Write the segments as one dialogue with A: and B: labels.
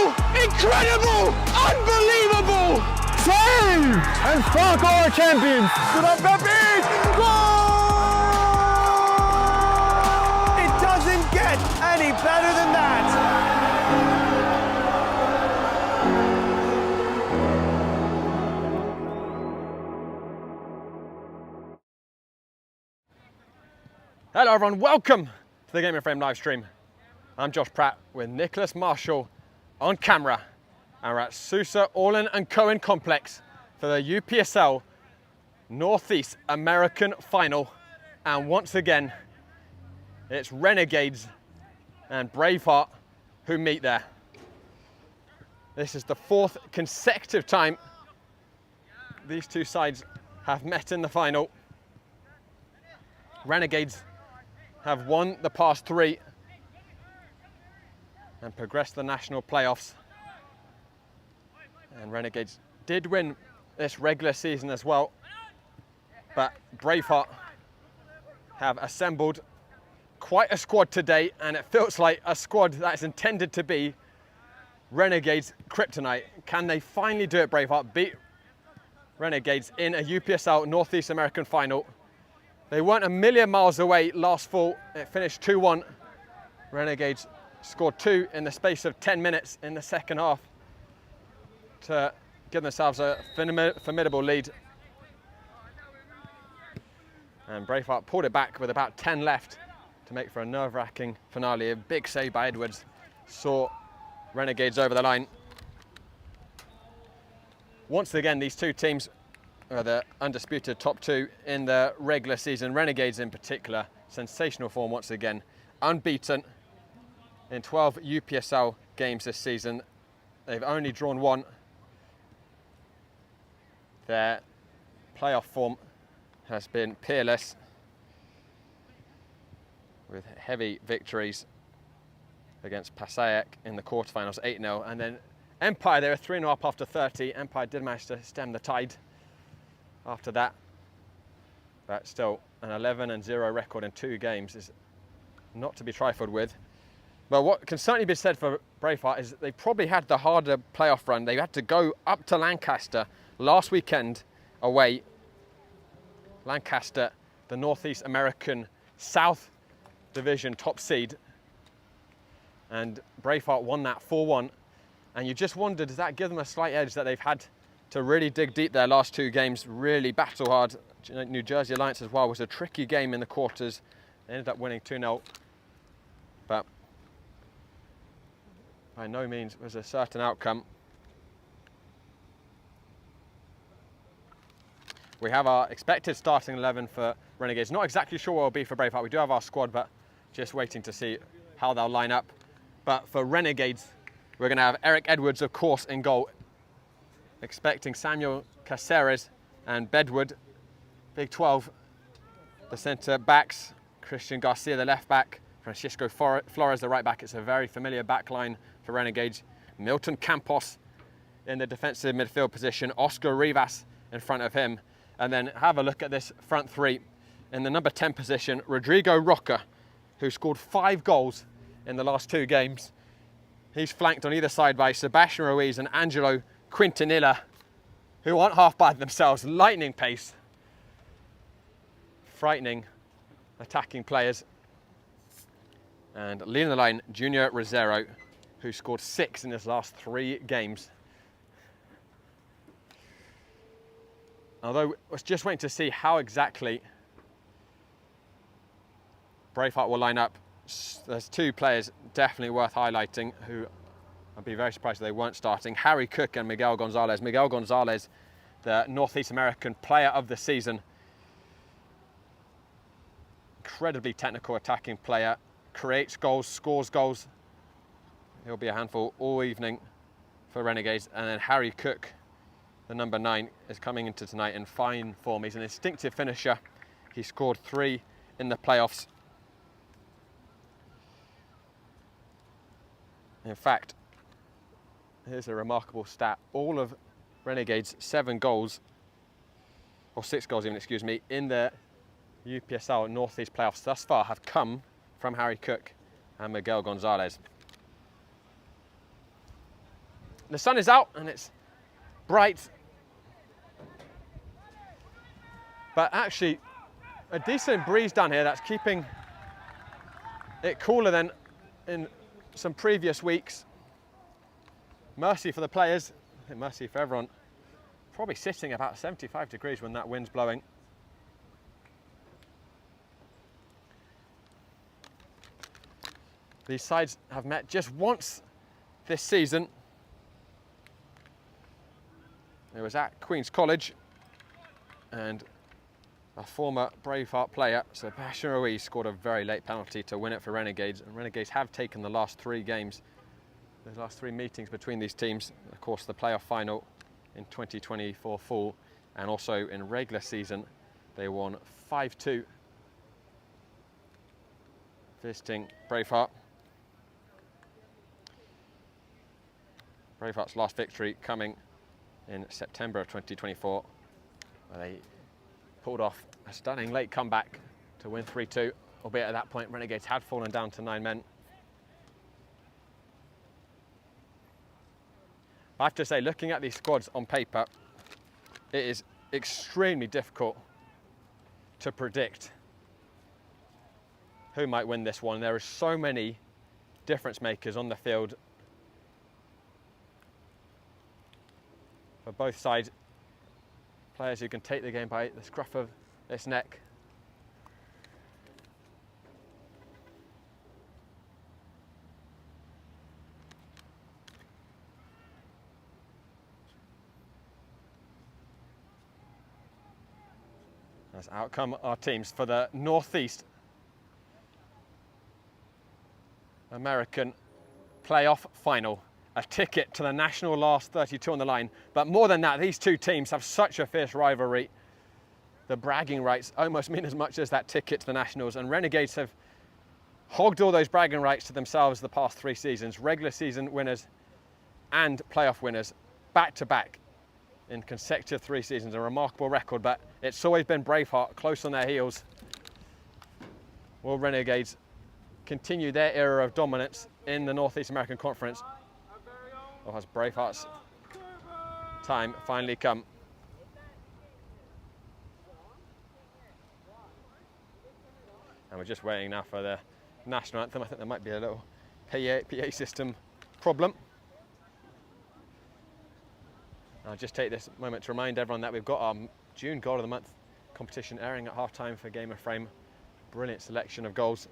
A: Incredible! Incredible! Unbelievable!
B: Save! And fuck our champions!
A: Goal! It doesn't get any better than that!
C: Hello everyone, welcome to the Gaming Frame live stream. I'm Josh Pratt with Nicholas Marshall on camera, and we're at Sousa Orlan and Cohen Complex for the UPSL Northeast American Final. And once again, it's Renegades and Braveheart who meet there. This is the fourth consecutive time these two sides have met in the final. Renegades have won the past three and progressed to the national playoffs. And Renegades did win this regular season as well, but Braveheart have assembled quite a squad today, and it feels like a squad that's intended to be Renegades' kryptonite. Can they finally do it, Braveheart? Beat Renegades in a UPSL Northeast American final. They weren't a million miles away last fall. It finished 2-1. Renegades scored 2 in the space of 10 minutes in the second half to give themselves a formidable lead. And Braveheart pulled it back with about 10 left to make for a nerve-wracking finale. A big save by Edwards saw Renegades over the line. Once again, these two teams are the undisputed top two in the regular season. Renegades in particular, sensational form once again. Unbeaten in 12 UPSL games this season. They've only drawn 1. Their playoff form has been peerless, with heavy victories against Passaic in the quarterfinals, 8-0. And then Empire, they were 3-0 up after 30. Empire did manage to stem the tide after that, but still an 11-0 record in 2 games is not to be trifled with. But what can certainly be said for Braveheart is that they probably had the harder playoff run. They had to go up to Lancaster last weekend away. Lancaster, the Northeast American South Division top seed, and Braveheart won that 4-1. And you just wondered, does that give them a slight edge that they've had to really dig deep their last 2 games, really battle hard. New Jersey Alliance as well was a tricky game in the quarters. They ended up winning 2-0, but by no means was a certain outcome. We have our expected starting 11 for Renegades. Not exactly sure what it'll be for Braveheart. We do have our squad, but just waiting to see how they'll line up. But for Renegades, we're going to have Eric Edwards, of course, in goal. Expecting Samuel Caceres and Bedwood, Big 12, the centre backs, Christian Garcia, the left back, Francisco Flores, the right back. It's a very familiar back line for Renegades. Milton Campos in the defensive midfield position, Oscar Rivas in front of him. And then have a look at this front three. In the number 10 position, Rodrigo Roca, who scored 5 goals in the last 2 games. He's flanked on either side by Sebastian Ruiz and Angelo Quintanilla, who aren't half bad themselves. Lightning pace, frightening attacking players. And leading the line, Junior Rosero, who scored 6 in his last 3 games. Although I was just waiting to see how exactly Braveheart will line up. There's 2 players definitely worth highlighting who I'd be very surprised if they weren't starting. Harry Cook and Miguel Gonzalez. Miguel Gonzalez, the Northeast American Player of the Season. Incredibly technical attacking player. Creates goals, scores goals. He'll be a handful all evening for Renegades. And then Harry Cook, the number 9, is coming into tonight in fine form. He's an instinctive finisher. He scored 3 in the playoffs. In fact, here's a remarkable stat. All of Renegades' 7 goals, or 6 goals even, excuse me, in the UPSL Northeast playoffs thus far have come from Harry Cook and Miguel Gonzalez. the sun is out and it's bright. But actually, a decent breeze down here that's keeping it cooler than in some previous weeks. Mercy for the players, I think mercy for everyone. Probably sitting about 75 degrees when that wind's blowing. These sides have met just once this season. It was at Queen's College, and a former Braveheart player, Sebastian Ruiz, scored a very late penalty to win it for Renegades. And Renegades have taken the last 3 games, the last 3 meetings between these teams. Of course, the playoff final in 2024 fall, and also in regular season, they won 5-2, visiting Braveheart. Braveheart's last victory coming in September of 2024, where they pulled off a stunning late comeback to win 3-2, albeit at that point Renegades had fallen down to 9 men. I have to say, looking at these squads on paper, it is extremely difficult to predict who might win this one. There are so many difference makers on the field for both sides. Players who can take the game by the scruff of its neck. As out come our teams for the Northeast American playoff final. A ticket to the national last 32 on the line. But more than that, these two teams have such a fierce rivalry. The bragging rights almost mean as much as that ticket to the nationals. And Renegades have hogged all those bragging rights to themselves the past 3 seasons. Regular season winners and playoff winners back to back in consecutive 3 seasons. A remarkable record, but it's always been Braveheart close on their heels. Will Renegades continue their era of dominance in the Northeast American Conference? Or has Braveheart's time finally come? And we're just waiting now for the national anthem. I think there might be a little PA system problem. I'll just take this moment to remind everyone that we've got our June Goal of the Month competition airing at half-time for Game of Frame. Brilliant selection of goals.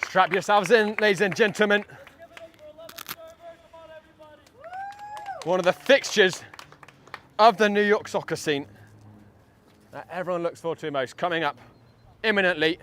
C: Strap yourselves in, ladies and gentlemen. One of the fixtures of the New York soccer scene that everyone looks forward to most, coming up imminently.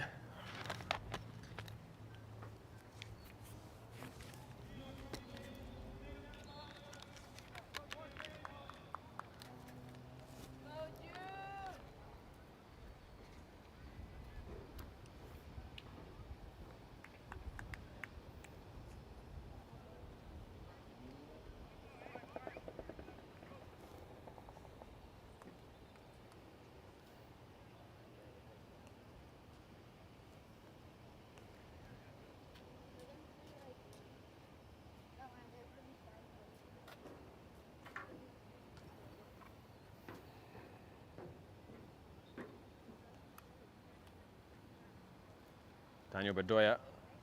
C: Daniel Bedoya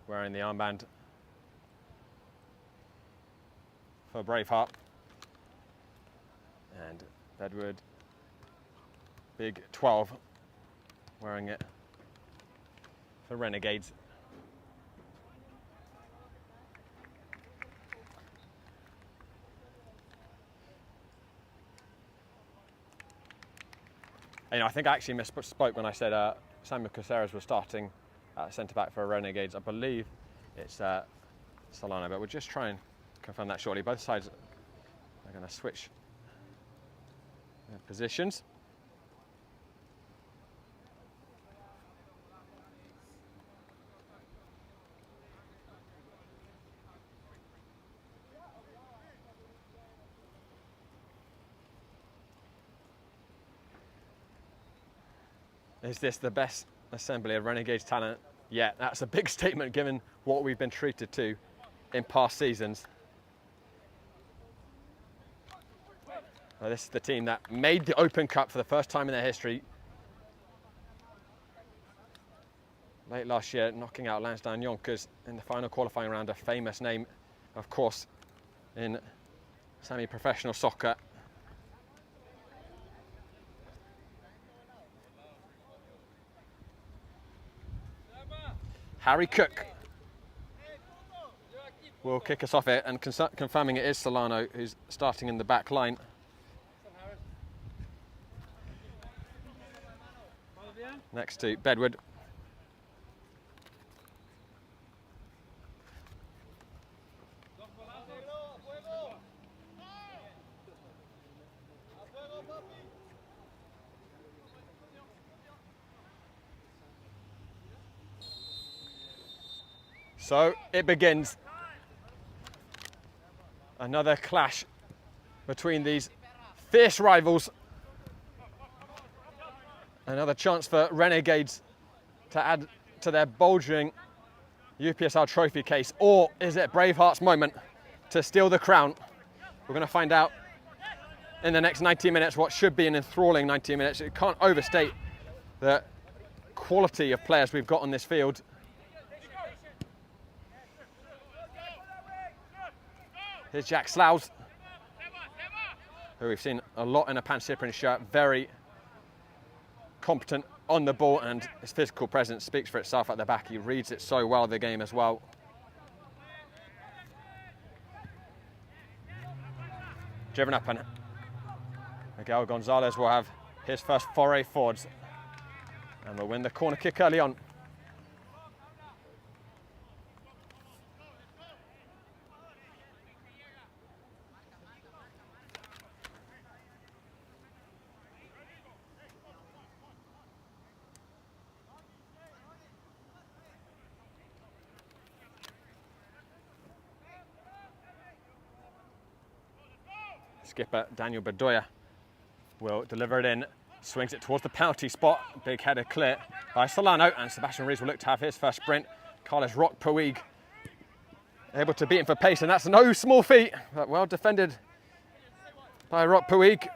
C: wearing the armband for Braveheart. And Bedward, big 12, wearing it for Renegades. You know, I think I actually misspoke when I said Samuel Caceres was starting at centre-back for Renegades. I believe it's Solano, but we'll just try and confirm that shortly. Both sides are going to switch their positions. Is this the best assembly of Renegades talent yet? That's a big statement given what we've been treated to in past seasons. Well, this is the team that made the Open Cup for the first time in their history. Late last year, knocking out Lansdowne Yonkers in the final qualifying round, a famous name, of course, in semi-professional soccer. Harry Cook will kick us off it, and confirming it is Solano who's starting in the back line. Next to Bedward. So it begins. Another clash between these fierce rivals. Another chance for Renegades to add to their bulging UPSL trophy case. Or is it Braveheart's moment to steal the crown? We're going to find out in the next 90 minutes what should be an enthralling 90 minutes. You can't overstate the quality of players we've got on this field. Here's Jack Slough, who we've seen a lot in a Pan-Cyprian shirt, very competent on the ball, and his physical presence speaks for itself at the back. He reads it so well, the game as well. Driven up, and Miguel Gonzalez will have his first foray forwards and will win the corner kick early on. Skipper Daniel Bedoya will deliver it in, swings it towards the penalty spot. Big header clear by Solano, and Sebastian Rees will look to have his first sprint. Carlos Rock Puig able to beat him for pace, and that's no small feat, but well defended by Rock Puig.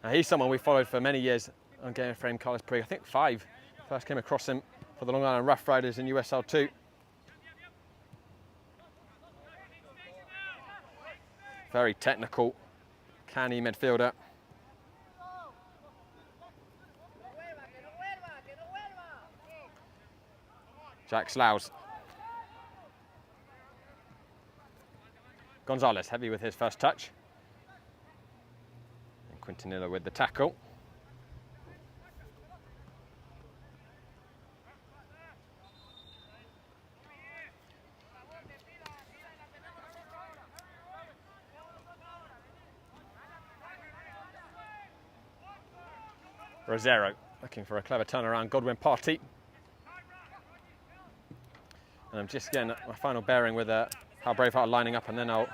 C: Now he's someone we followed for many years on Game of Frame, Carlos Puig. I think 5. First came across him for the Long Island Rough Riders in USL 2. Very technical, canny midfielder. Jack Slough. Gonzalez heavy with his first touch. And Quintanilla with the tackle. Rosero looking for a clever turnaround, Godwin Party. And I'm just getting my final bearing with how Braveheart are lining up, and then I'll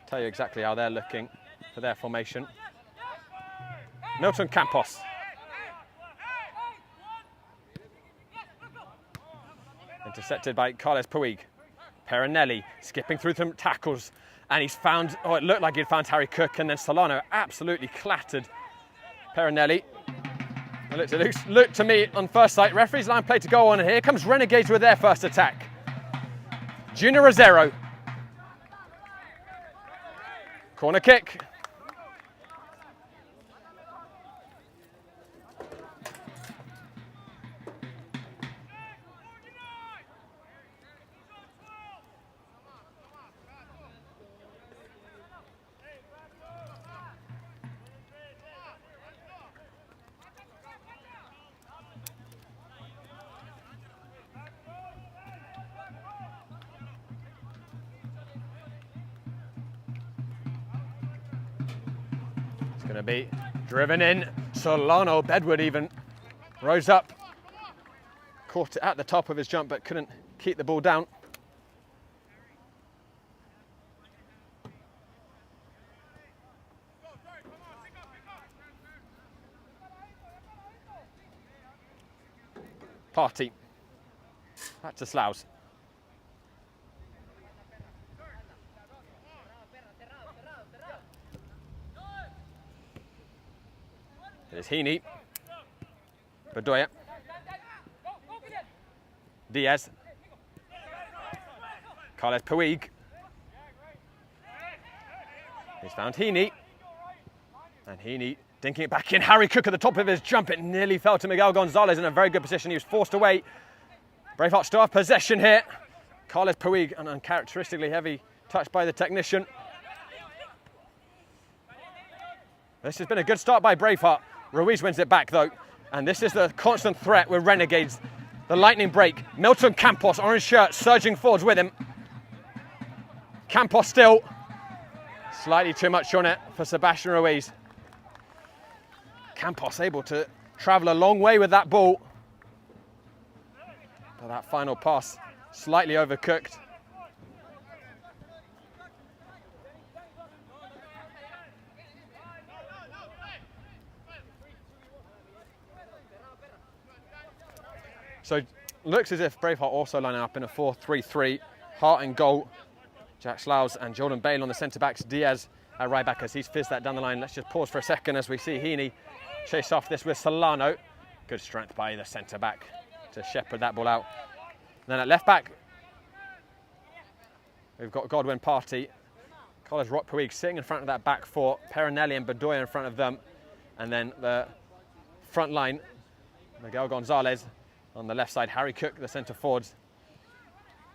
C: tell you exactly how they're looking for their formation. Milton Campos. Intercepted by Carles Puig. Perinelli skipping through some tackles, and he's found, oh, it looked like he'd found Harry Cook, and then Solano absolutely clattered Perinelli. Look to me on first sight. Referee's line play to go on, and here comes Renegades with their first attack. Junior Rosero. Corner kick. Going to be driven in. Solano Bedwood even rose up, caught it at the top of his jump, but couldn't keep the ball down. Party. Back to Sloughs. There's Heaney. Bedoya. Diaz. Carles Puig. He's found Heaney. And Heaney dinking it back in. Harry Cook at the top of his jump. It nearly fell to Miguel Gonzalez in a very good position. He was forced away. Braveheart still have possession here. Carles Puig, an uncharacteristically heavy touch by the technician. This has been a good start by Braveheart. Ruiz wins it back though, and this is the constant threat with Renegades. The lightning break. Milton Campos, orange shirt, surging forwards with him. Campos still. Slightly too much on it for Sebastian Ruiz. Campos able to travel a long way with that ball. But that final pass, slightly overcooked. So looks as if Braveheart also lining up in a 4-3-3. Hart in goal, Jack Sloughs and Jordan Bale on the centre-backs. Diaz at right-back as he's fizzed that down the line. Let's just pause for a second as we see Heaney chase off this with Solano. Good strength by the centre-back to shepherd that ball out. And then at left-back, we've got Godwin Party. Carlos Rock Puig sitting in front of that back four. Perinelli and Bedoya in front of them. And then the front line, Miguel Gonzalez. On the left side, Harry Cook, the centre forwards,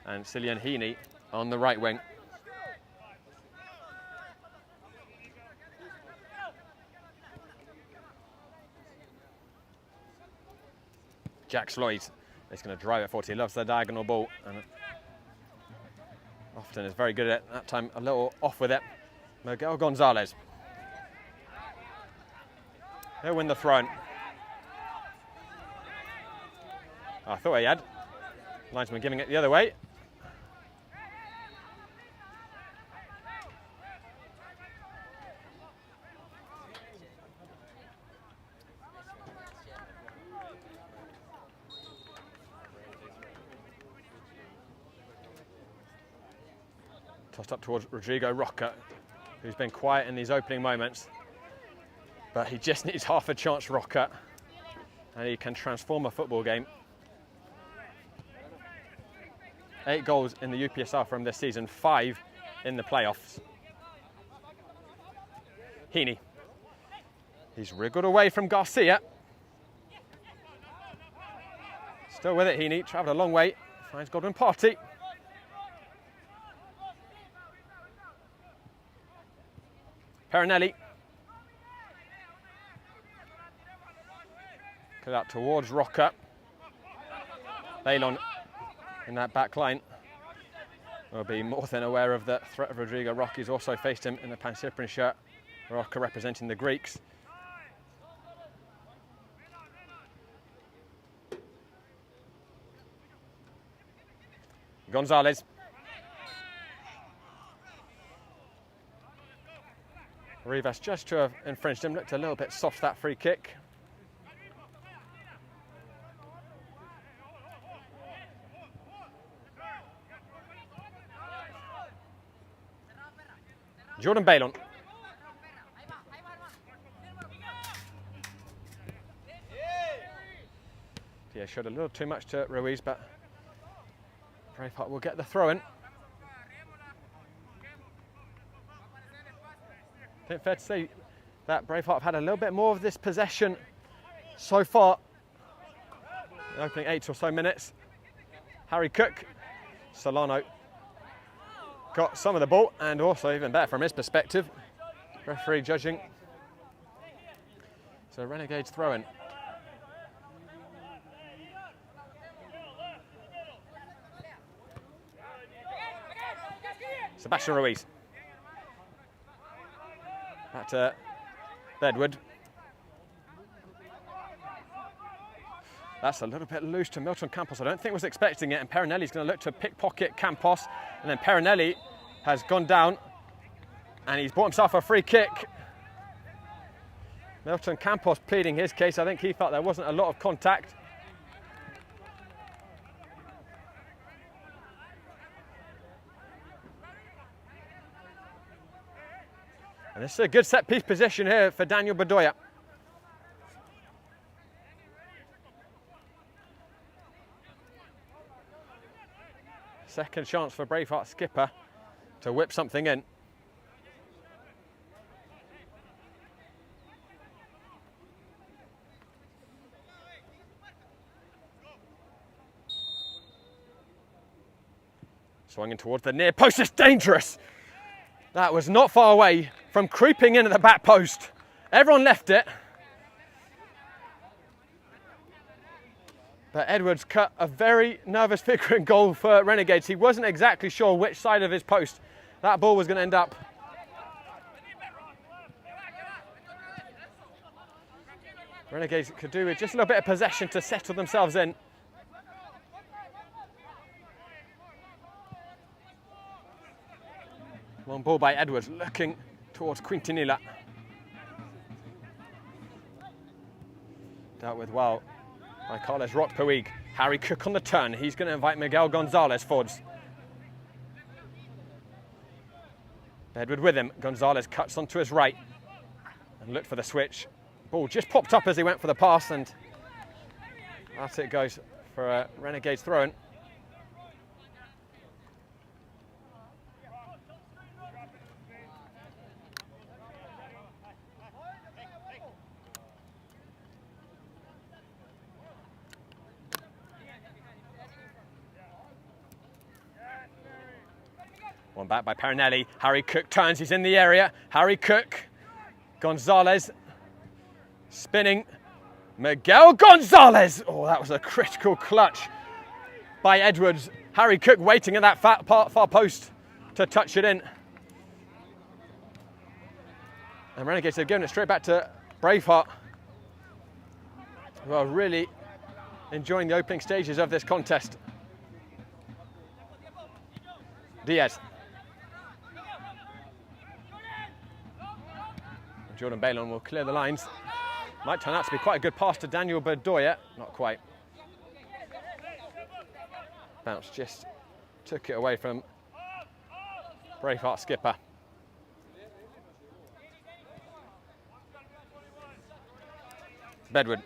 C: and Cillian Heaney on the right wing. Jack Sloyd is going to drive it forward. He loves the diagonal ball and often is very good at it. That time a little off with it. Miguel Gonzalez. He'll win the throw. I thought he had. Linesman giving it the other way. Tossed up towards Rodrigo Roca, who's been quiet in these opening moments. But he just needs half a chance, Roca, and he can transform a football game. 8 goals in the UPSL from this season, 5 in the playoffs. Heaney. He's wriggled away from Garcia. Still with it, Heaney. Travelled a long way. Finds Godwin Party. Perinelli. Cut out towards Roca. Balon in that back line will be more than aware of the threat of Rodrigo Roca. He's also faced him in the Pansiprin shirt. Roca representing the Greeks. Gonzalez. Rivas just to have infringed him. Looked a little bit soft, that free kick. Jordan Balon. showed a little too much to Ruiz, but Braveheart will get the throw in. I think fair to say that Braveheart have had a little bit more of this possession so far. The opening 8 or so minutes. Harry Cook, Solano got some of the ball, and also even better from his perspective, referee judging. So Renegades throw in. Sebastian Ruiz. Back to Edward. That's a little bit loose to Milton Campos. I don't think was expecting it, and Perinelli's going to look to pickpocket Campos, and then Perinelli has gone down, and he's bought himself a free kick. Milton Campos pleading his case. I think he felt there wasn't a lot of contact. And this is a good set-piece position here for Daniel Bedoya. Second chance for Braveheart skipper to whip something in. Swinging towards the near post, it's dangerous. That was not far away from creeping in at the back post. Everyone left it. But Edwards cut a very nervous figure in goal for Renegades. He wasn't exactly sure which side of his post that ball was going to end up. Renegades could do with just a little bit of possession to settle themselves in. Long ball by Edwards, looking towards Quintanilla. Dealt with well by Carles Rock Puig. Harry Cook on the turn. He's going to invite Miguel Gonzalez forwards. Edward with him. Gonzalez cuts onto his right and looked for the switch. Ball just popped up as he went for the pass, and that's it goes for a Renegades throw-in. One back by Perinelli. Harry Cook turns, he's in the area. Harry Cook, Gonzalez, spinning. Miguel Gonzalez! Oh, that was a critical clutch by Edwards. Harry Cook waiting at that far post to touch it in. And Renegades have given it straight back to Braveheart, who are really enjoying the opening stages of this contest. Diaz. Jordan Bailon will clear the lines. Might turn out to be quite a good pass to Daniel Bedoya. Not quite. Bounce just took it away from Braveheart skipper. Bedwood.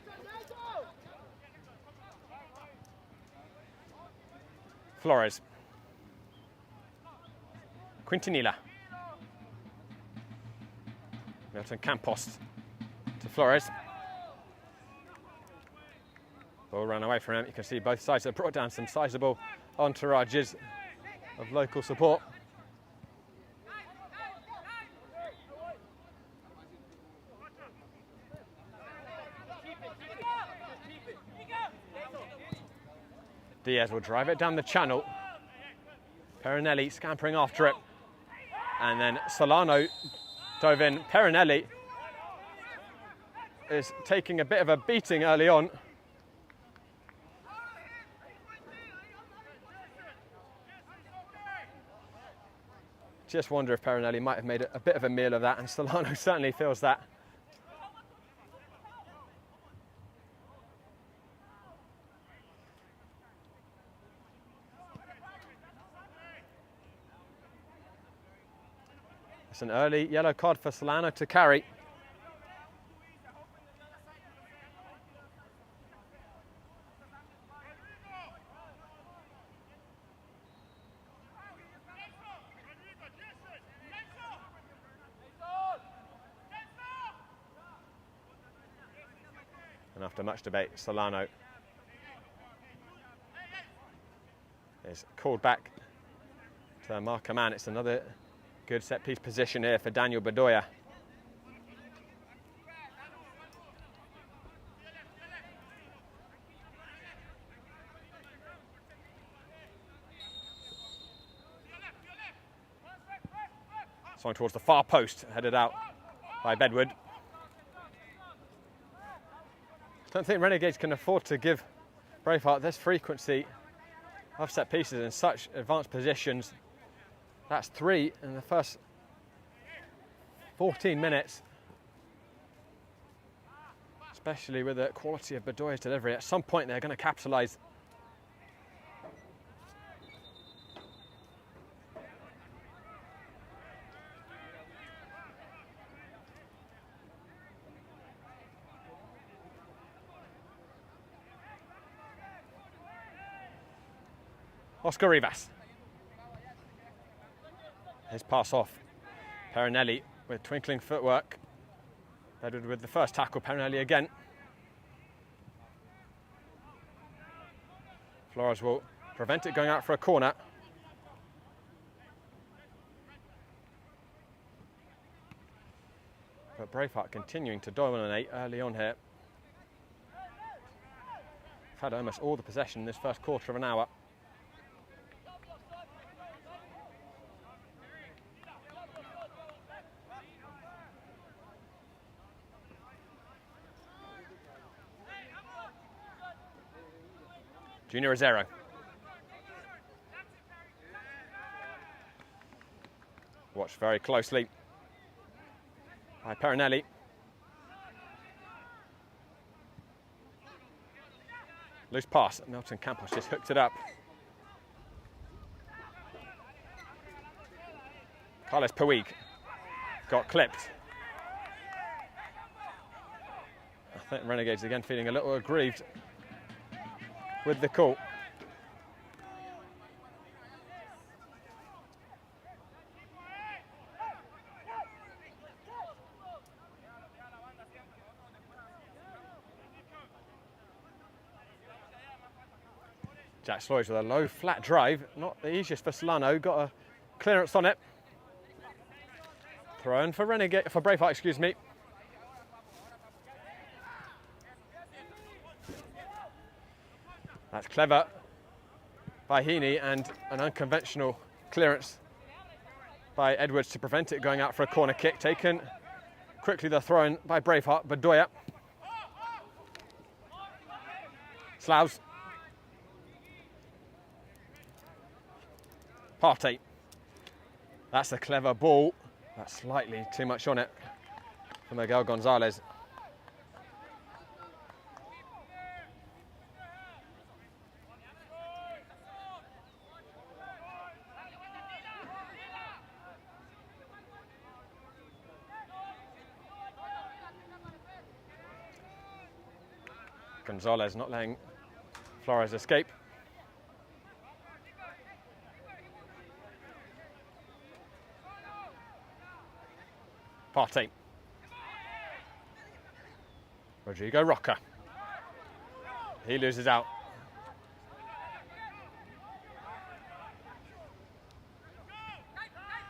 C: Flores. Quintanilla. Milton Campos to Flores. Ball ran away from him. You can see both sides have brought down some sizable entourages of local support. Diaz will drive it down the channel. Perinelli scampering after it. And then Solano dove in. Perinelli is taking a bit of a beating early on. Just wonder if Perinelli might have made a bit of a meal of that, and Solano certainly feels that. It's an early yellow card for Solano to carry. After much debate, Solano is called back to mark a man. It's another good set-piece position here for Daniel Bedoya. Swung towards the far post, headed out by Bedward. I don't think Renegades can afford to give Braveheart this frequency of set pieces in such advanced positions. That's 3 in the first 14 minutes. Especially with the quality of Bedoya's delivery. At some point they're going to capitalise. Oscar Rivas. His pass off. Perinelli with twinkling footwork. Bedward with the first tackle. Perinelli again. Flores will prevent it going out for a corner. But Braveheart continuing to dominate early on here. Had almost all the possession in this first quarter of an hour. Junior Rosero. Watched very closely by Perinelli. Loose pass. Milton Campos just hooked it up. Carlos Puig got clipped. I think Renegades again feeling a little aggrieved with the call. Jack Sloyes with a low flat drive, not the easiest for Solano, got a clearance on it. Throw in for Braveheart, excuse me. That's clever by Heaney and an unconventional clearance by Edwards to prevent it going out for a corner kick. Taken quickly the throw in by Braveheart, Bedoya. Sloughs. Partey. That's a clever ball. That's slightly too much on it for Miguel Gonzalez. Gonzalez not letting Flores escape. Partey. Rodrigo Roca. He loses out.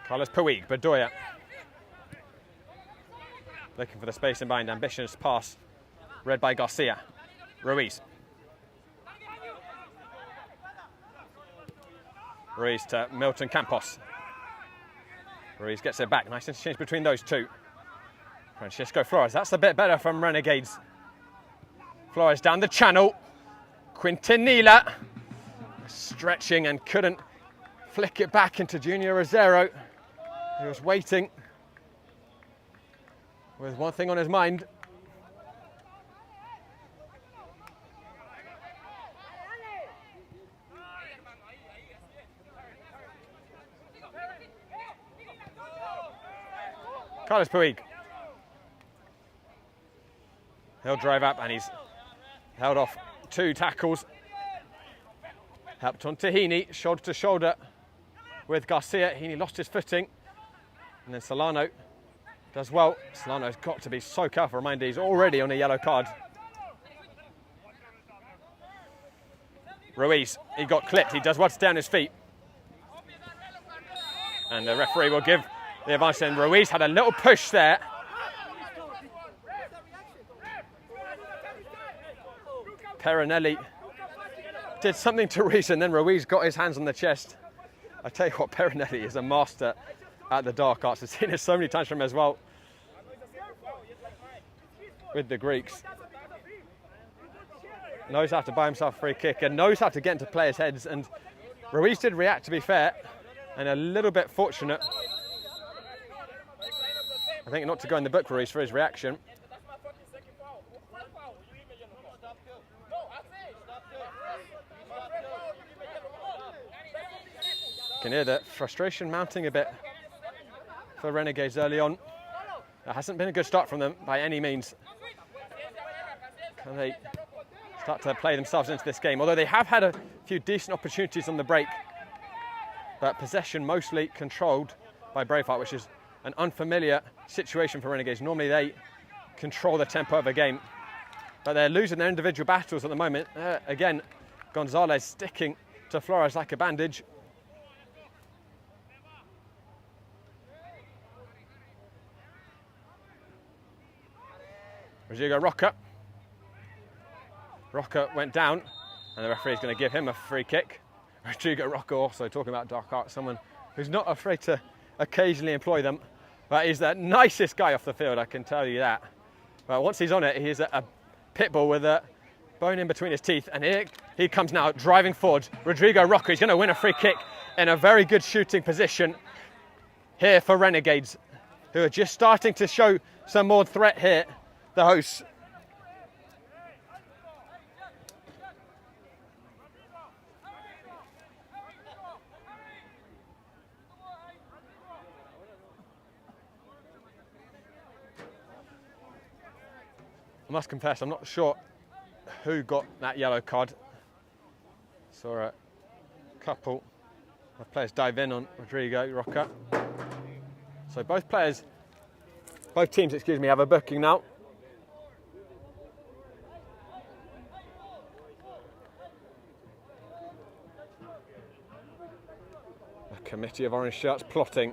C: Carlos Puig, Bedoya. Looking for the space in behind, ambitious pass. Read by Garcia. Ruiz. Ruiz to Milton Campos. Ruiz gets it back. Nice interchange between those two. Francisco Flores. That's a bit better from Renegades. Flores down the channel. Quintanilla stretching and couldn't flick it back into Junior Rosero. He was waiting with one thing on his mind. Carlos Puig. He'll drive up and he's held off 2 tackles. Helped on to Heaney, shoulder to shoulder with Garcia. Heaney lost his footing. And then Solano does well. Solano's got to be so careful. Reminder, he's already on a yellow card. Ruiz, he got clipped. He does well to stay on his feet. And the referee will give the advantage. And Ruiz had a little push there. Perinelli did something to Ruiz, and then Ruiz got his hands on the chest. I tell you what, Perinelli is a master at the dark arts. I've seen it so many times from him as well with the Greeks. Knows how to buy himself a free kick and knows how to get into players' heads. And Ruiz did react, to be fair, and a little bit fortunate. I think not to go in the book, Ruiz, for his reaction. You can hear the frustration mounting a bit for Renegades early on. That hasn't been a good start from them by any means. Can they start to play themselves into this game? Although they have had a few decent opportunities on the break, but possession mostly controlled by Braveheart, which is an unfamiliar situation for Renegades. Normally they control the tempo of a game, but they're losing their individual battles at the moment. Again, Gonzalez sticking to Flores like a bandage. Rodrigo Roca. Roca went down, and the referee is going to give him a free kick. Rodrigo Roca, also talking about dark arts, someone who's not afraid to occasionally employ them, but he's the nicest guy off the field, I can tell you that. But once he's on it, he's a pit bull with a bone in between his teeth, and here he comes now driving forward. Rodrigo Roca is going to win a free kick in a very good shooting position here for Renegades, who are just starting to show some more threat here, the hosts. I must confess, I'm not sure who got that yellow card. Saw a couple of players dive in on Rodrigo Roca. So both teams, excuse me, have a booking now. A committee of orange shirts plotting.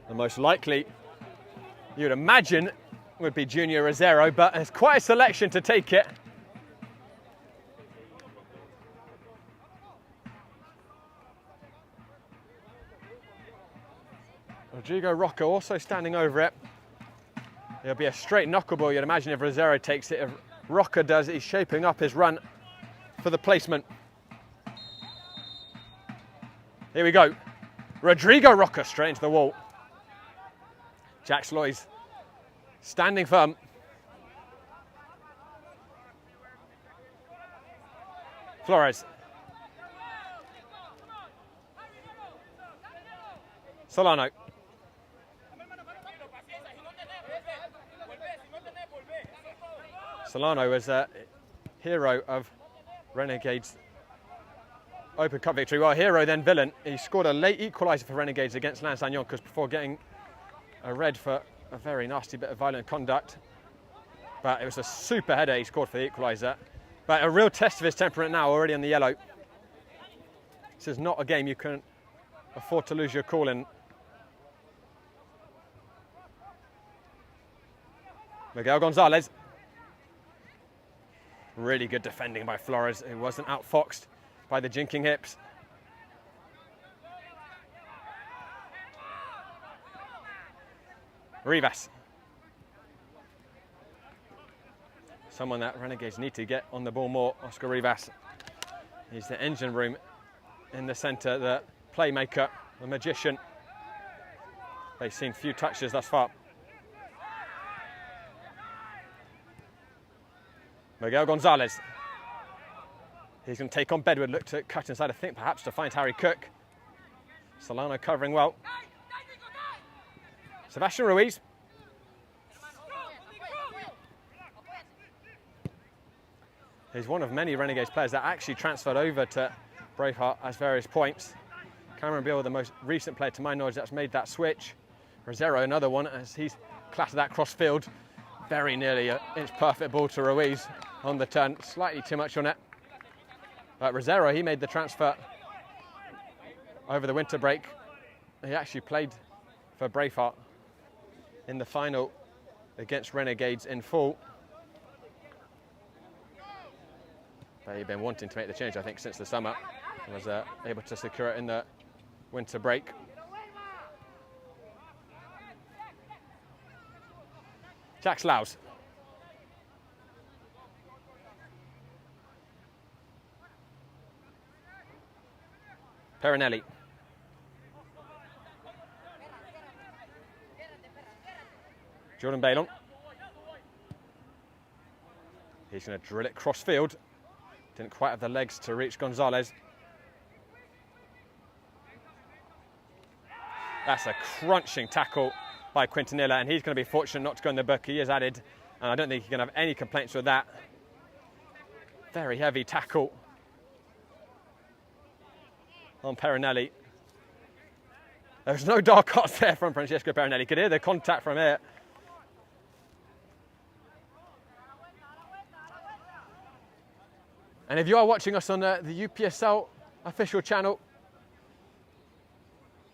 C: The most likely, you'd imagine, would be Junior Rosero, but it's quite a selection to take it. Rodrigo Roca also standing over it. It'll be a straight knuckleball, you'd imagine, if Rosero takes it. If Roca does it, he's shaping up his run for the placement. Here we go. Rodrigo Roca straight into the wall. Jack Sloy's standing firm. Flores. Solano. Solano was a hero of Renegades' Open Cup victory. Well, hero then villain. He scored a late equaliser for Renegades against Lens Yonkers before getting a red for a very nasty bit of violent conduct. But it was a super header he scored for the equaliser. But a real test of his temperament now, already on the yellow. This is not a game you can afford to lose your cool in. Miguel Gonzalez. Really good defending by Flores, who wasn't outfoxed by the jinking hips. Rivas. Someone that Renegades need to get on the ball more, Oscar Rivas. He's the engine room in the centre, the playmaker, the magician. They've seen few touches thus far. Miguel Gonzalez. He's going to take on Bedward, look to cut inside, I think, perhaps to find Harry Cook. Solano covering well. Sebastian Ruiz. He's one of many Renegades players that actually transferred over to Braveheart at various points. Cameron Beale, the most recent player to my knowledge that's made that switch. Rosero, another one, as he's clattered that cross field. Very nearly an inch perfect ball to Ruiz on the turn. Slightly too much on it. But Rosero, he made the transfer over the winter break. He actually played for Braveheart in the final against Renegades in full. But he'd been wanting to make the change, I think, since the summer. And was able to secure it in the winter break. Jack Slouse. Perinelli. Jordan Bailon. He's going to drill it cross field. Didn't quite have the legs to reach Gonzalez. That's a crunching tackle by Quintanilla, and he's going to be fortunate not to go in the book. He is added, and I don't think he's going to have any complaints with that. Very heavy tackle on Perinelli. There's no dark arts there from Francesco Perinelli. You could hear the contact from here. And if you are watching us on the UPSL official channel,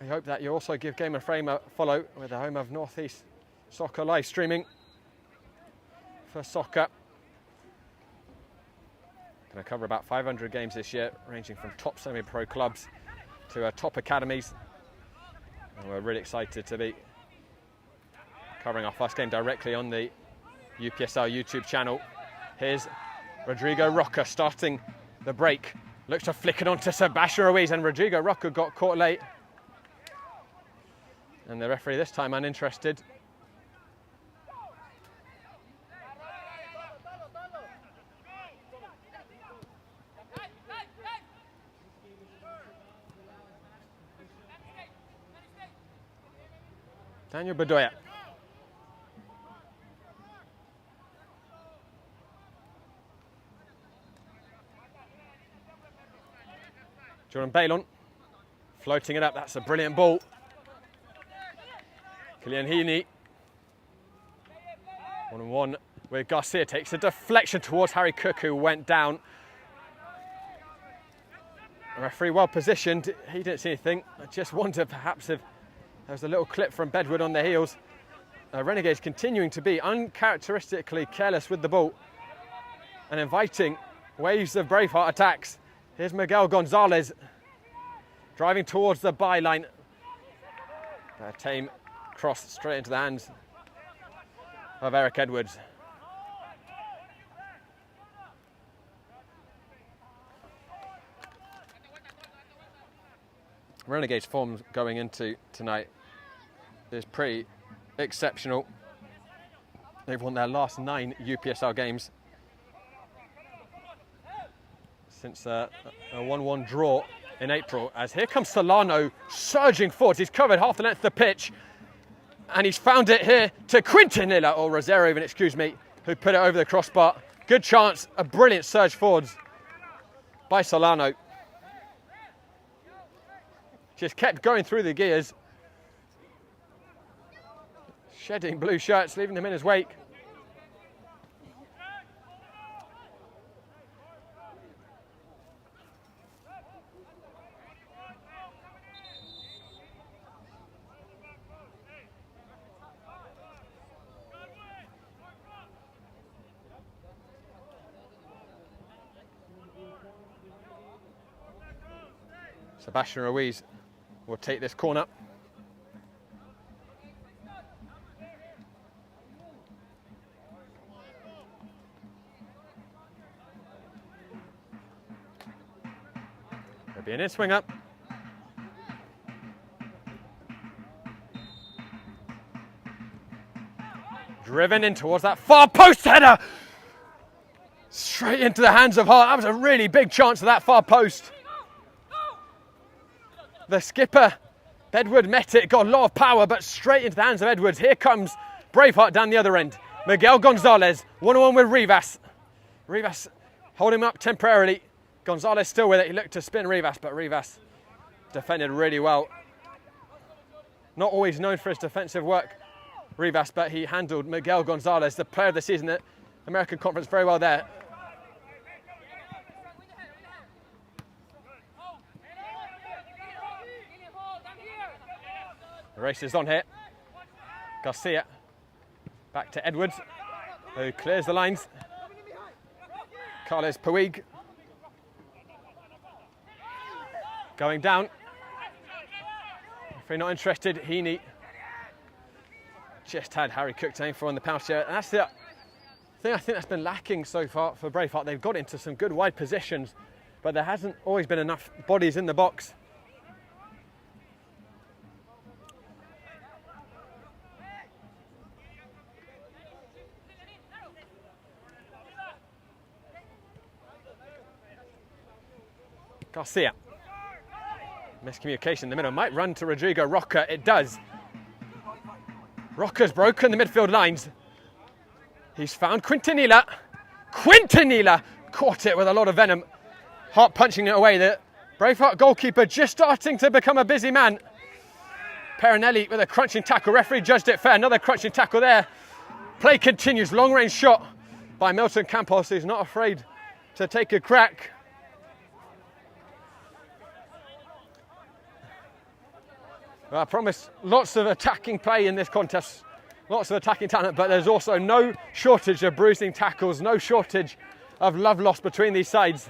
C: I hope that you also give Game and Frame a follow. We're the home of Northeast Soccer live streaming for soccer. Going to cover about 500 games this year, ranging from top semi-pro clubs to top academies. And we're really excited to be covering our first game directly on the UPSL YouTube channel. Here's Rodrigo Roca starting the break. Looks to flick it on to Sebastian Ruiz, and Rodrigo Roca got caught late. And the referee this time uninterested. Daniel Bedoya. Jordan Bailon floating it up. That's a brilliant ball. Kylian Heaney. 1-on-1 with Garcia. Takes a deflection towards Harry Cook, who went down. The referee well positioned. He didn't see anything. I just wonder perhaps if there was a little clip from Bedwood on their heels. Renegades continuing to be uncharacteristically careless with the ball and inviting waves of Braveheart attacks. Here's Miguel Gonzalez driving towards the byline. A tame cross straight into the hands of Eric Edwards. Renegades' form going into tonight is pretty exceptional. They've won their last 9 UPSL games since a 1-1 draw in April. As here comes Solano surging forwards. He's covered half the length of the pitch, and he's found it here to Quintanilla, or Rosero even, excuse me, who put it over the crossbar. Good chance, a brilliant surge forwards by Solano. Just kept going through the gears, shedding blue shirts, leaving them in his wake. Sebastian Ruiz will take this corner. There'll be an in-swing up. Driven in towards that far post header. Straight into the hands of Hart. That was a really big chance of that far post. The skipper, Bedwood, met it, got a lot of power, but straight into the hands of Edwards. Here comes Braveheart down the other end. Miguel Gonzalez, 1-on-1 with Rivas. Rivas holding him up temporarily. Gonzalez still with it. He looked to spin Rivas, but Rivas defended really well. Not always known for his defensive work, Rivas, but he handled Miguel Gonzalez, the player of the season at American Conference, very well there. The race is on here. Garcia back to Edwards, who clears the lines. Carles Puig going down. If you're not interested, Heaney just had Harry Cook to aim for on the penalty area. And that's the thing I think that's been lacking so far for Braveheart. They've got into some good wide positions, but there hasn't always been enough bodies in the box. Garcia. Miscommunication in the middle. Might run to Rodrigo Roca. It does. Roca's broken the midfield lines. He's found Quintanilla. Quintanilla caught it with a lot of venom. Heart punching it away. The Braveheart goalkeeper just starting to become a busy man. Perinelli with a crunching tackle. Referee judged it fair. Another crunching tackle there. Play continues. Long range shot by Milton Campos, who's not afraid to take a crack. Well, I promise lots of attacking play in this contest, lots of attacking talent, but there's also no shortage of bruising tackles, no shortage of love lost between these sides.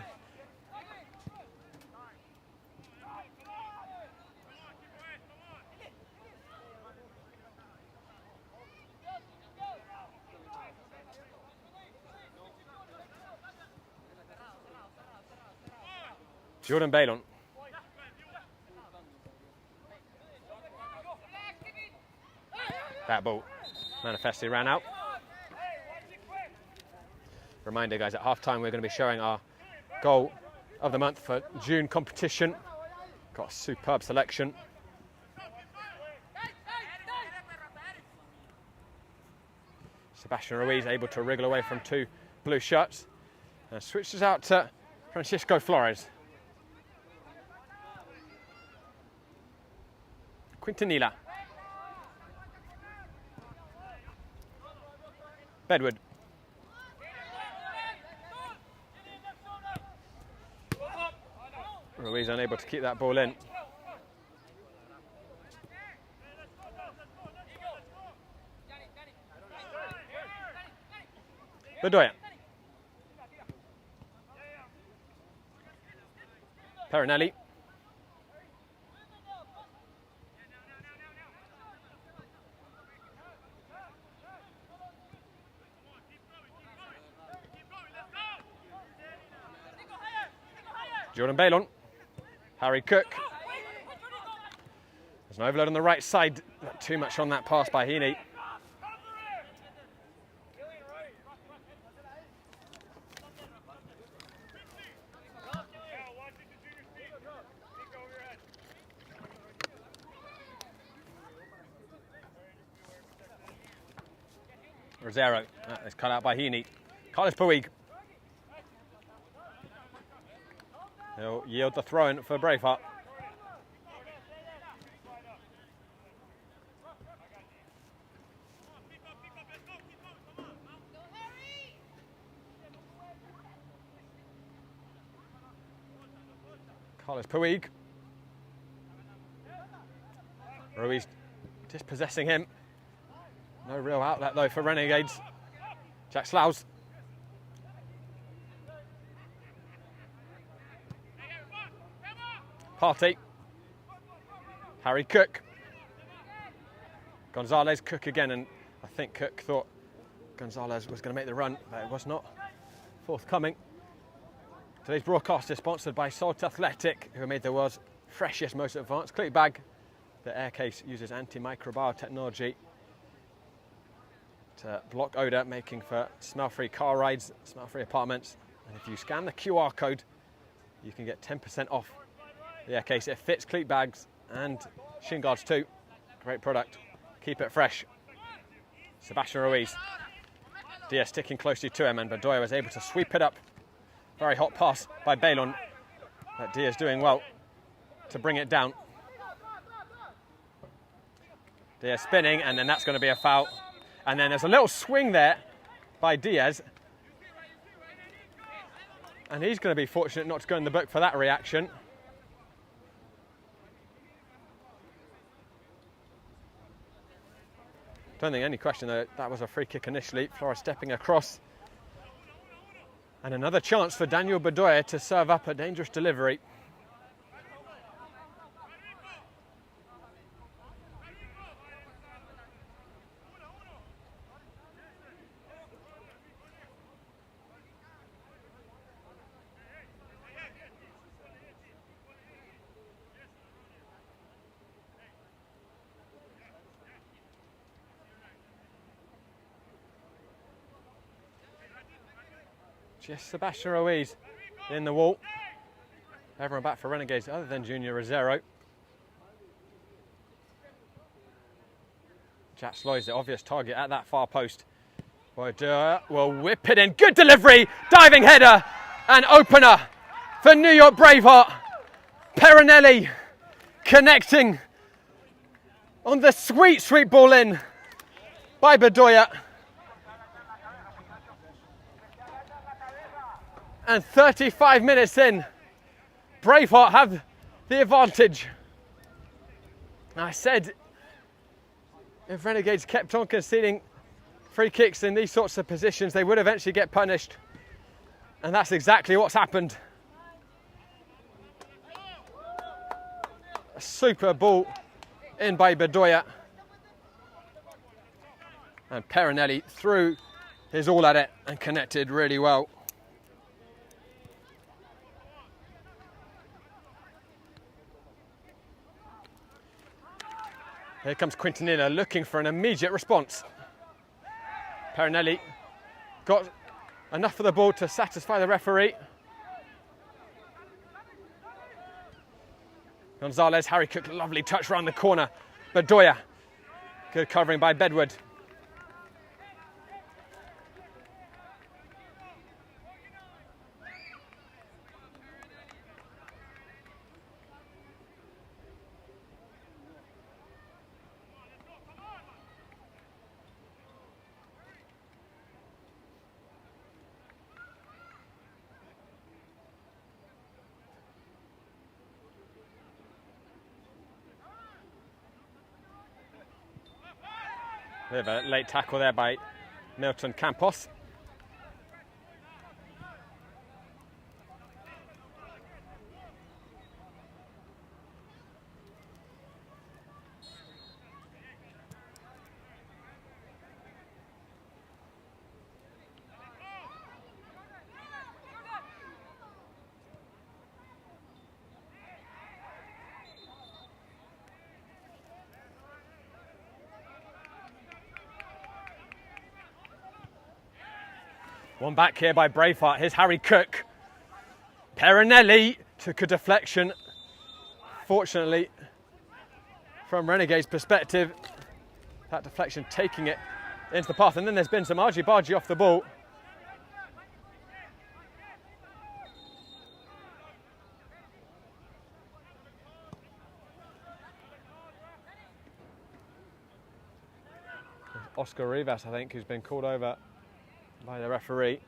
C: Jordan Bailon. That ball manifestly ran out. Reminder, guys, at half-time we're going to be showing our goal of the month for June competition. Got a superb selection. Sebastian Ruiz able to wriggle away from two blue shirts and switches out to Francisco Flores. Quintanilla. Bedward. Ruiz unable to keep that ball in. Bedoya. Perinelli. Jordan Bailon. Harry Cook. There's an overload on the right side. Not too much on that pass by Heaney. Rosero. That is cut out by Heaney. Carles Puig. He'll yield the throw-in for Braveheart. Carles Puig. Ruiz dispossessing him. No real outlet though for Renegades. Jack Slough. Partey. Harry Cook. Gonzalez, Cook again, and I think Cook thought Gonzalez was going to make the run, but it was not forthcoming. Today's broadcast is sponsored by Salt Athletic, who made the world's freshest, most advanced clip bag. The air case uses antimicrobial technology to block odour, making for smell-free car rides, smell-free apartments. And if you scan the QR code, you can get 10% off the air case. It fits cleat bags and shin guards too. Great product. Keep it fresh. Sebastian Ruiz. Diaz sticking closely to him, and Bedoya was able to sweep it up. Very hot pass by Bailon. But Diaz doing well to bring it down. Diaz spinning, and then that's going to be a foul. And then there's a little swing there by Diaz. And he's going to be fortunate not to go in the book for that reaction. Don't think any question though, that was a free kick initially. Flores stepping across. And another chance for Daniel Bedoya to serve up a dangerous delivery. Just Sebastian Ruiz in the wall. Everyone back for Renegades other than Junior Rosero. Jack Sloy's the obvious target at that far post. Bedoya will whip it in. Good delivery, diving header and opener for New York Braveheart. Perinelli connecting on the sweet, sweet ball in by Bedoya. And 35 minutes in, Braveheart have the advantage. I said if Renegades kept on conceding free kicks in these sorts of positions, they would eventually get punished. And that's exactly what's happened. A super ball in by Bedoya. And Perinelli threw his all at it and connected really well. Here comes Quintanilla looking for an immediate response. Perinelli got enough of the ball to satisfy the referee. Gonzalez, Harry Cook, lovely touch around the corner. Bedoya, good covering by Bedward. Bit of a late tackle there by Milton Campos. One back here by Braveheart. Here's Harry Cook. Perinelli took a deflection. Fortunately, from Renegades' perspective, that deflection taking it into the path. And then there's been some argy-bargy off the ball. Oscar Rivas, I think, who's been called over by the referee.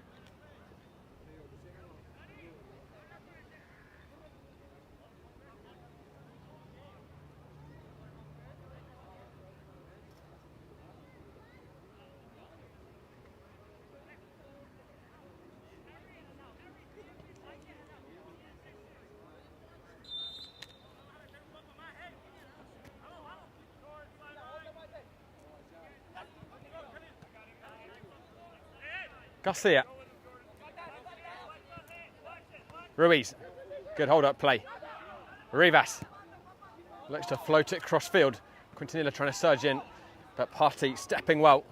C: Garcia. Ruiz. Good hold-up play. Rivas looks to float it cross-field. Quintanilla trying to surge in, but Party stepping well.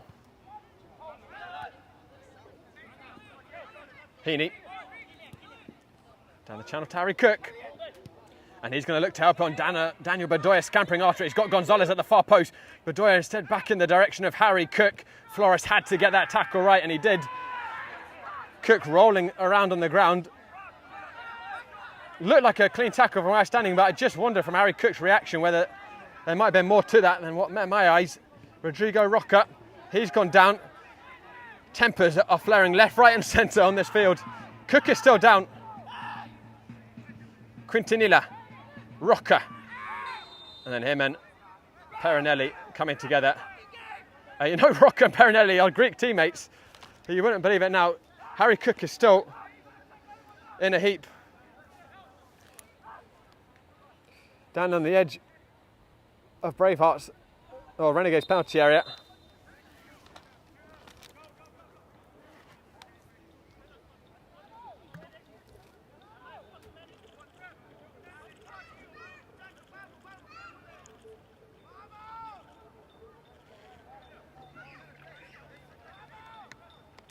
C: Heaney. Down the channel to Harry Cook. And he's going to look to help on Daniel Bedoya scampering after it. He's got Gonzalez at the far post. Bedoya instead back in the direction of Harry Cook. Flores had to get that tackle right, and he did. Cook rolling around on the ground. Looked like a clean tackle from where I was standing, but I just wonder from Harry Cook's reaction whether there might have been more to that than what met my eyes. Rodrigo Roca, he's gone down. Tempers are flaring left, right and centre on this field. Cook is still down. Quintanilla, Roca, and then him and Perinelli coming together. You know, Rocco and Perinelli are Greek teammates. You wouldn't believe it now. Harry Cook is still in a heap. Down on the edge of Braveheart's, or Renegades' penalty area.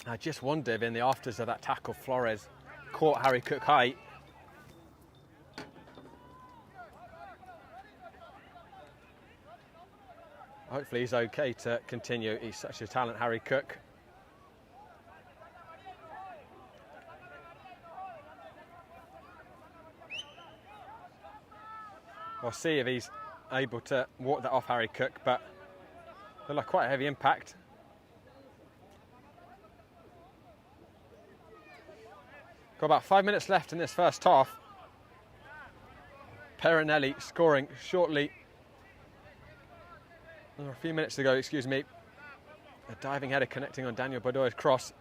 C: I just wonder if in the afters of that tackle, Flores caught Harry Cook high. Hopefully he's okay to continue. He's such a talent, Harry Cook. We'll see if he's able to walk that off Harry Cook, but looked like quite a heavy impact. Got about 5 minutes left in this first half. Perinelli scoring shortly. A few minutes ago, excuse me. A diving header connecting on Daniel Badoy's cross.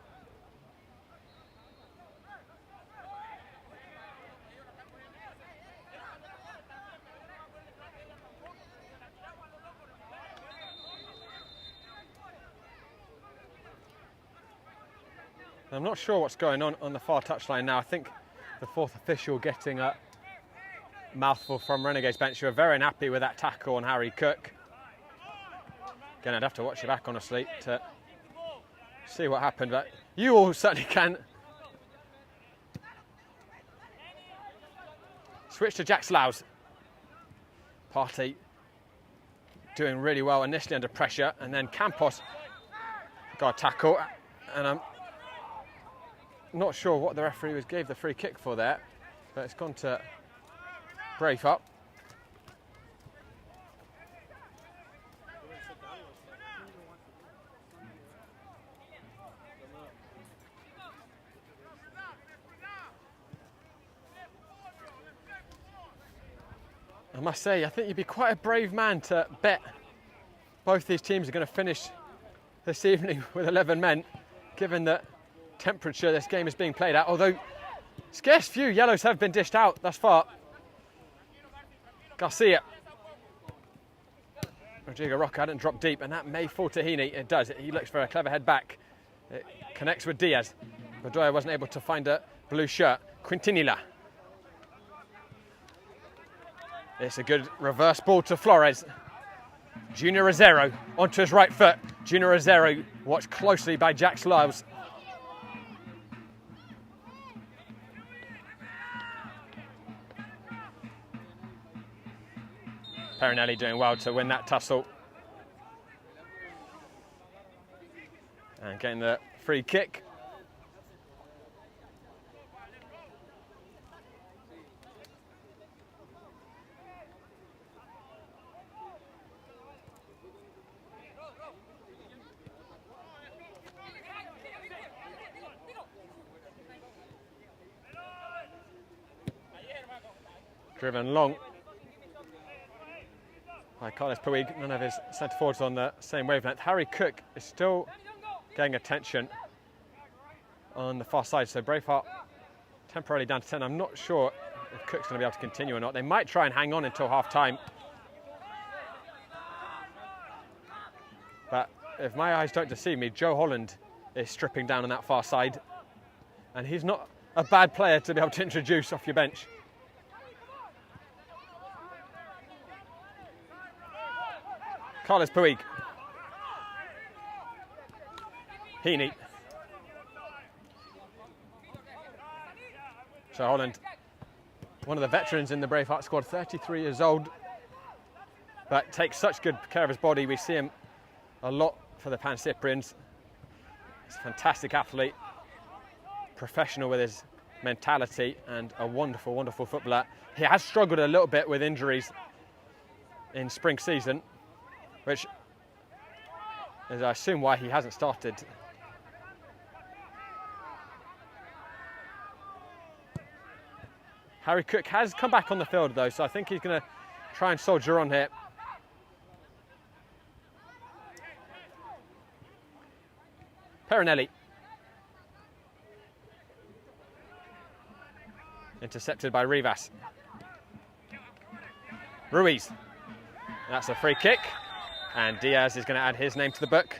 C: I'm not sure what's going on the far touchline now. I think the fourth official getting a mouthful from Renegade's bench, who are very unhappy with that tackle on Harry Cook. Again, I'd have to watch it back, honestly, to see what happened, but you all certainly can. Switch to Jack Slough. Partey doing really well initially under pressure, and then Campos got a tackle, and I'm not sure what the referee gave the free kick for there, but it's gone to Braveheart. I must say, I think you'd be quite a brave man to bet both these teams are going to finish this evening with 11 men, given the temperature this game is being played at, although scarce few yellows have been dished out thus far. Garcia. Rodrigo Roca hadn't dropped deep, and that may fall to Heaney. It does. He looks for a clever head back. It connects with Diaz. Bedoya wasn't able to find a blue shirt. Quintanilla. It's a good reverse ball to Flores. Junior Rosero onto his right foot. Junior Rosero watched closely by Jack Slough. Perinelli doing well to win that tussle. And getting the free kick. Driven long by Carlos Puig. None of his centre forwards on the same wavelength. Harry Cook is still getting attention on the far side, so Braveheart temporarily down to 10. I'm not sure if Cook's going to be able to continue or not. They might try and hang on until half time, but if my eyes don't deceive me, Joe Holland is stripping down on that far side, and he's not a bad player to be able to introduce off your bench. Carlos Puig. Heaney. So Holland, one of the veterans in the Braveheart squad, 33 years old, but takes such good care of his body. We see him a lot for the Pan Cyprians. He's a fantastic athlete, professional with his mentality, and a wonderful, wonderful footballer. He has struggled a little bit with injuries in spring season, which is, I assume, why he hasn't started. Harry Cook has come back on the field, though, so I think he's going to try and soldier on here. Perinelli. Intercepted by Rivas. Ruiz. That's a free kick. And Diaz is going to add his name to the book.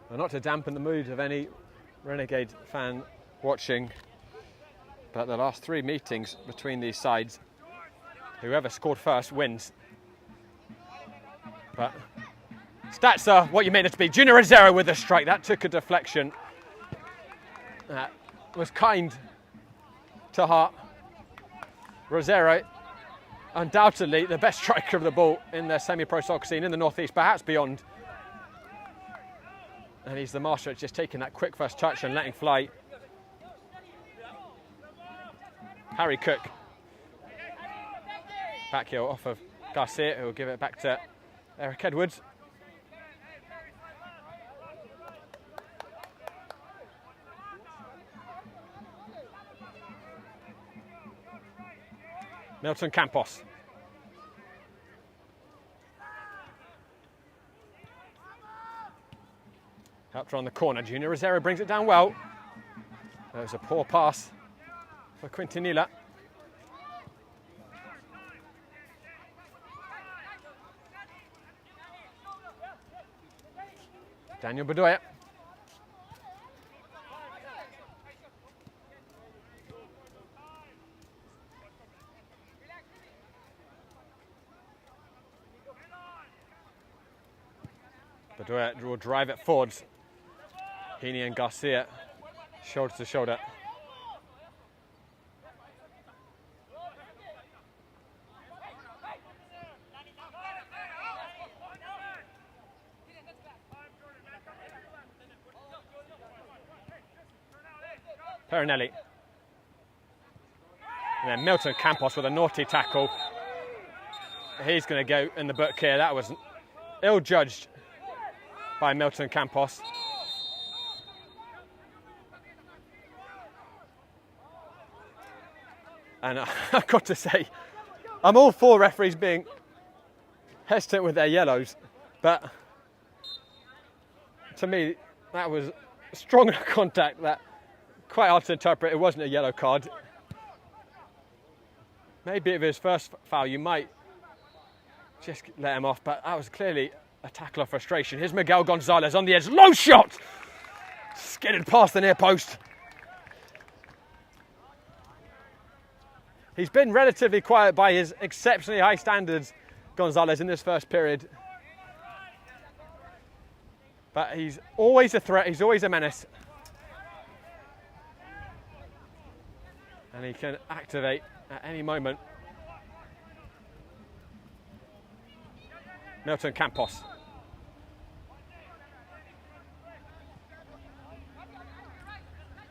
C: Well, not to dampen the mood of any Renegade fan watching, but the last 3 meetings between these sides, whoever scored first wins. But stats are what you mean it to be. Junior Rosero with the strike. That took a deflection. That was kind to heart. Rosero, undoubtedly the best striker of the ball in the semi-pro soccer scene in the Northeast, perhaps beyond. And he's the master at just taking that quick first touch and letting fly. Harry Cook. Back heel off of Garcia, who will give it back to Eric Edwards. Milton Campos. Helped her on the corner. Junior Rosero brings it down well. That was a poor pass for Quintanilla. Daniel Bedoya. Bedoya will drive it forwards. Heaney and Garcia, shoulder to shoulder. Perinelli. And then Milton Campos with a naughty tackle. He's going to go in the book here. That was ill-judged by Milton Campos. And I've got to say, I'm all for referees being hesitant with their yellows, but to me, that was strong contact that quite hard to interpret. It wasn't a yellow card. Maybe if it was first foul, you might just let him off, but that was clearly a tackle of frustration. Here's Miguel Gonzalez on the edge. Low shot! Skidded past the near post. He's been relatively quiet by his exceptionally high standards, Gonzalez, in this first period. But he's always a threat, he's always a menace. And he can activate at any moment. Milton Campos.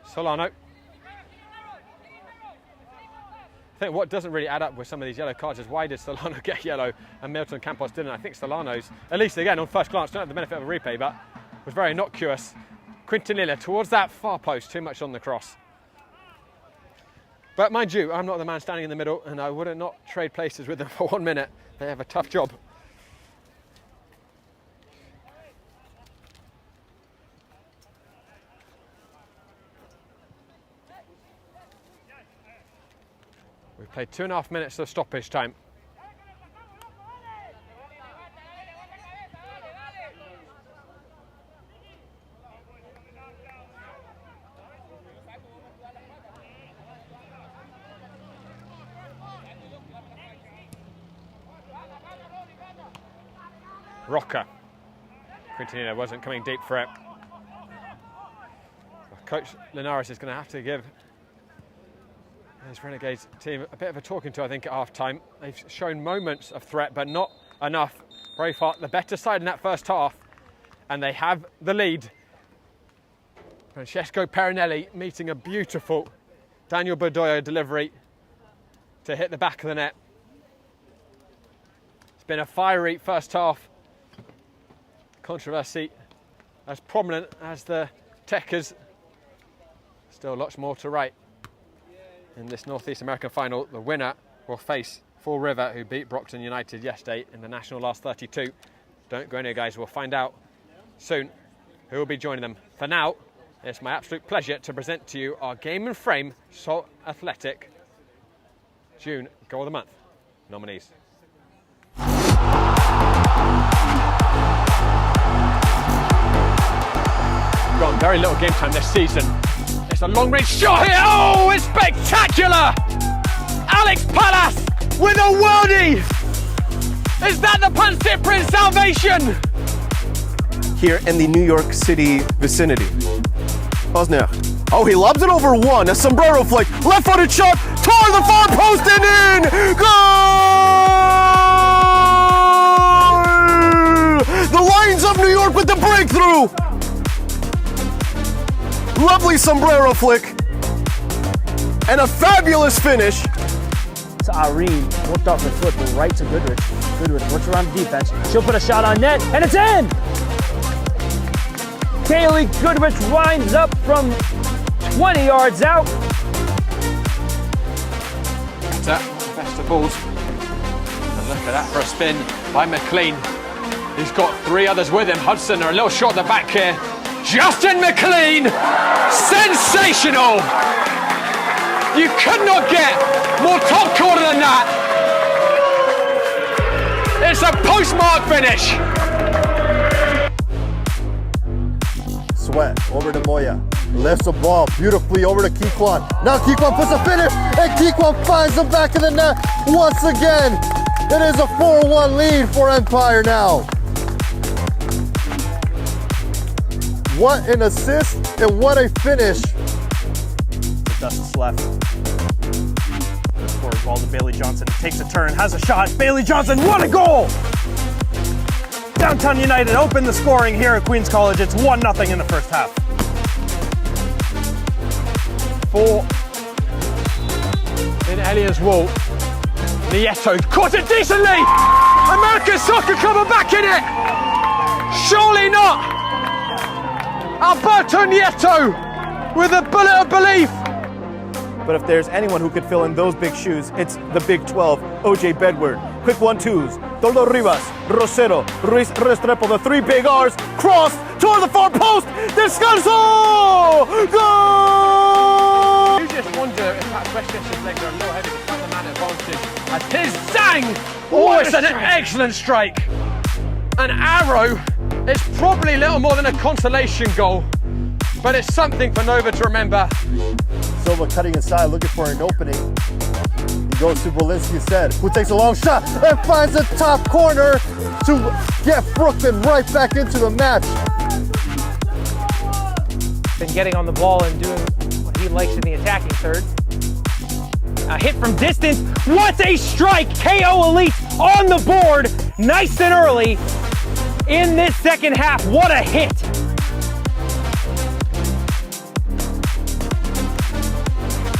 C: Solano. I think what doesn't really add up with some of these yellow cards is why did Solano get yellow and Milton Campos didn't? I think Solano's, at least again on first glance, don't have the benefit of a replay, but was very innocuous. Quintanilla towards that far post, too much on the cross. But mind you, I'm not the man standing in the middle and I wouldn't not trade places with them for 1 minute. They have a tough job. We've played 2.5 minutes of stoppage time. Rocker. Quintanilla wasn't coming deep for it. Coach Linares is going to have to give his Renegades team a bit of a talking to, I think, at half-time. They've shown moments of threat, but not enough. Braveheart, the better side in that first half, and they have the lead. Francesco Perinelli meeting a beautiful Daniel Bedoya delivery to hit the back of the net. It's been a fiery first half. Controversy as prominent as the Techers. Still lots more to write in this Northeast American final. The winner will face Fall River, who beat Brockton United yesterday in the National last 32. Don't go anywhere, guys. We'll find out soon who will be joining them. For now, it's my absolute pleasure to present to you our Game and Frame Salt Athletic June Goal of the Month nominees. We've got very little game time this season. It's a long-range shot here. Oh, it's spectacular! Alex Pallas with a worldie! Is that the Pan Cyprian salvation?
A: Here in the New York City vicinity. Osner. Oh, he lobs it over one. A sombrero flick. Left-footed shot. Toward the far post and in! Goal! The Lions of New York with the breakthrough! Lovely sombrero flick. And a fabulous finish.
D: To Irene, worked off the foot, but right to Goodrich. Goodrich works around the defense. She'll put a shot on net, and it's in! Kaylee Goodrich winds up from 20 yards out.
C: Best of balls. And look at that for a spin by McLean. He's got three others with him. Hudson are a little short at the back here. Justin McLean! Sensational! You could not get more top corner than that. It's a postmark finish.
B: Sweat over to Moya. Lifts the ball beautifully over to Kikwan. Now Kikwan puts a finish, and Kikwan finds the back of the net once again. It is a 4-1 lead for Empire now. What an assist and what a finish.
D: Dustin's left. Forward ball to Bailey Johnson. Takes a turn, has a shot. Bailey Johnson, what a goal! Downtown United opened the scoring here at Queens College. It's 1-0 in the first half.
C: For in Elias Wall. Nieto caught it decently! American Soccer Club are back in it! Surely not! Alberto Nieto with a bullet of belief!
A: But if there's anyone who could fill in those big shoes, it's the Big 12, OJ Bedward. Quick 1-2s. Toldo Rivas, Rosero, Ruiz Restrepo, the three big R's, crossed toward the far post, Descanso! Goal!
C: You just wonder if that Westchester's legs are a little heavy to cut the man advantage. As his zang! Oh, it's an excellent strike. An arrow. It's probably little more than a consolation goal, but it's something for Nova to remember.
B: Silva cutting inside, looking for an opening. He goes to Bolinski instead, who takes a long shot and finds the top corner to get Brooklyn right back into the match.
D: Been getting on the ball and doing what he likes in the attacking third. A hit from distance. What a strike! KO Elite on the board, nice and early in this second half. What a hit!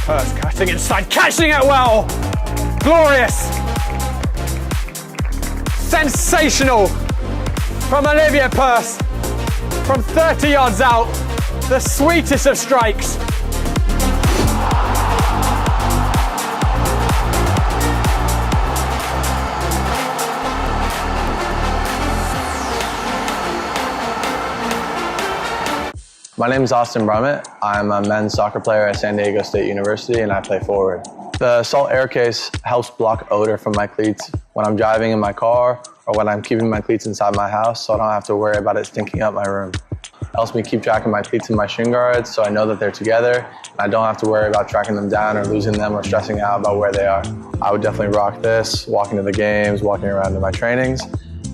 C: Purse cutting inside, catching it well! Glorious! Sensational from Olivia Purse from 30 yards out. The sweetest of strikes.
E: My name is Austin Brummett. I'm a men's soccer player at San Diego State University and I play forward. The Salt Air Case helps block odor from my cleats when I'm driving in my car or when I'm keeping my cleats inside my house so I don't have to worry about it stinking up my room. It helps me keep track of my cleats and my shin guards so I know that they're together and I don't have to worry about tracking them down or losing them or stressing out about where they are. I would definitely rock this, walking to the games, walking around to my trainings.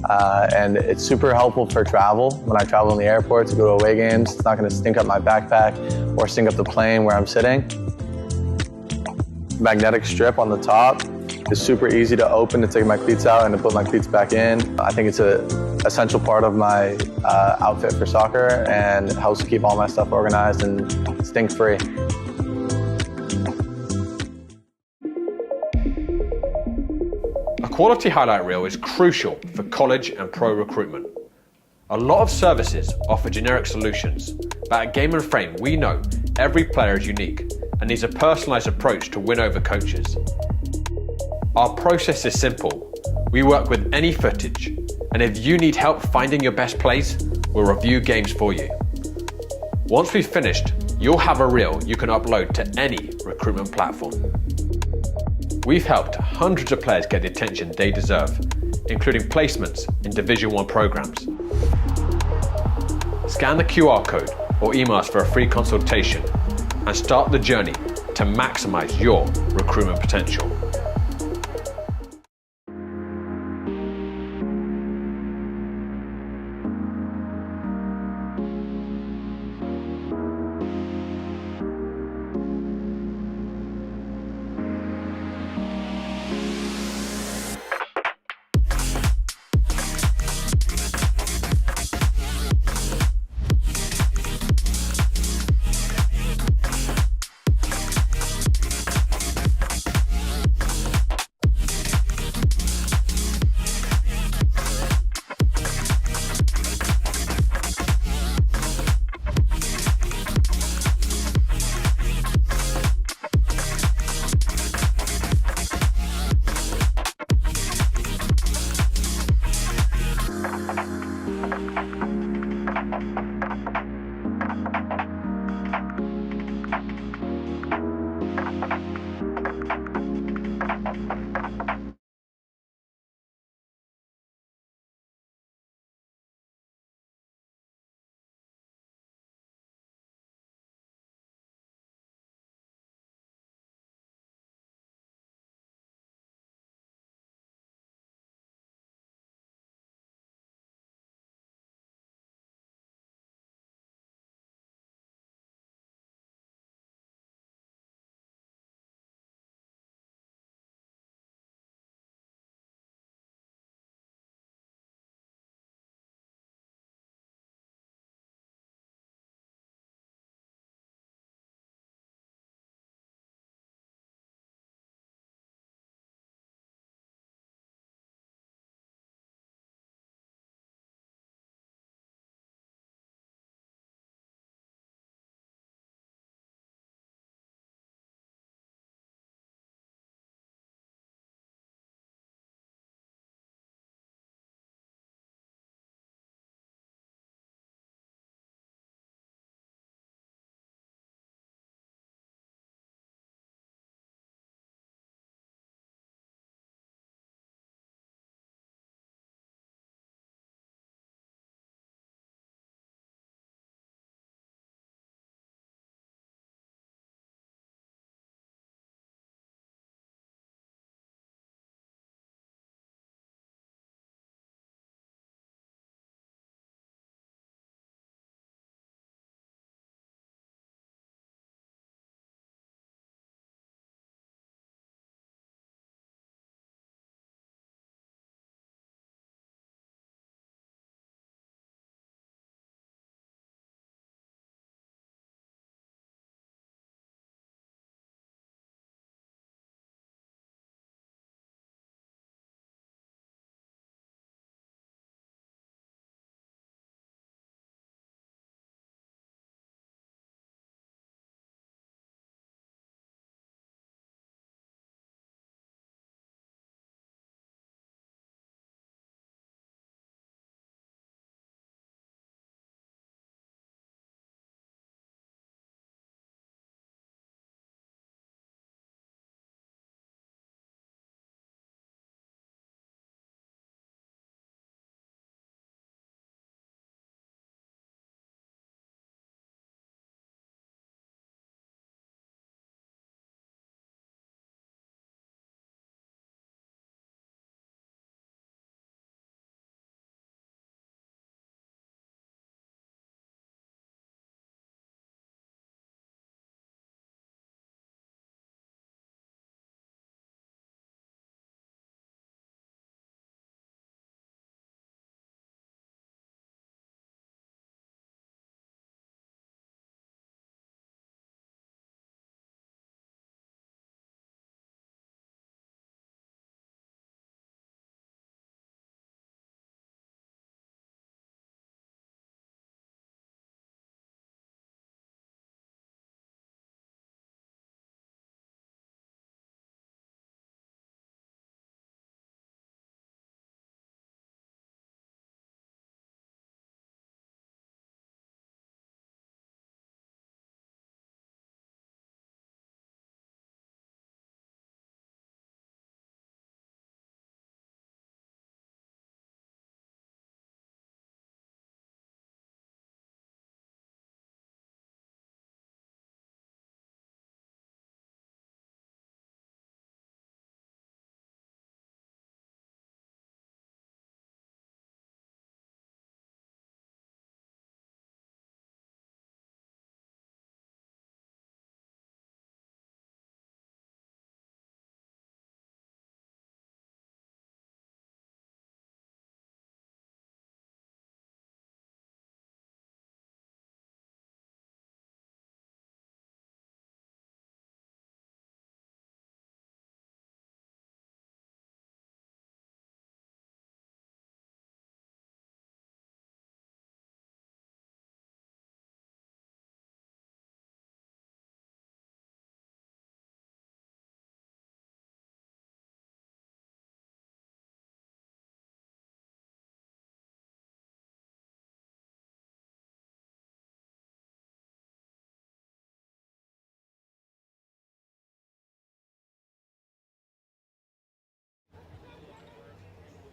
E: And it's super helpful for travel. When I travel in the airport to go to away games, it's not going to stink up my backpack or stink up the plane where I'm sitting. Magnetic strip on the top is super easy to open to take my cleats out and to put my cleats back in. I think it's an essential part of my outfit for soccer and it helps keep all my stuff organized and stink-free.
C: A quality highlight reel is crucial for college and pro recruitment. A lot of services offer generic solutions, but at Game and Frame we know every player is unique and needs a personalized approach to win over coaches. Our process is simple. We work with any footage, and if you need help finding your best plays, we'll review games for you. Once we've finished, you'll have a reel you can upload to any recruitment platform. We've helped hundreds of players get the attention they deserve, including placements in Division 1 programs. Scan the QR code or email us for a free consultation and start the journey to maximize your recruitment potential.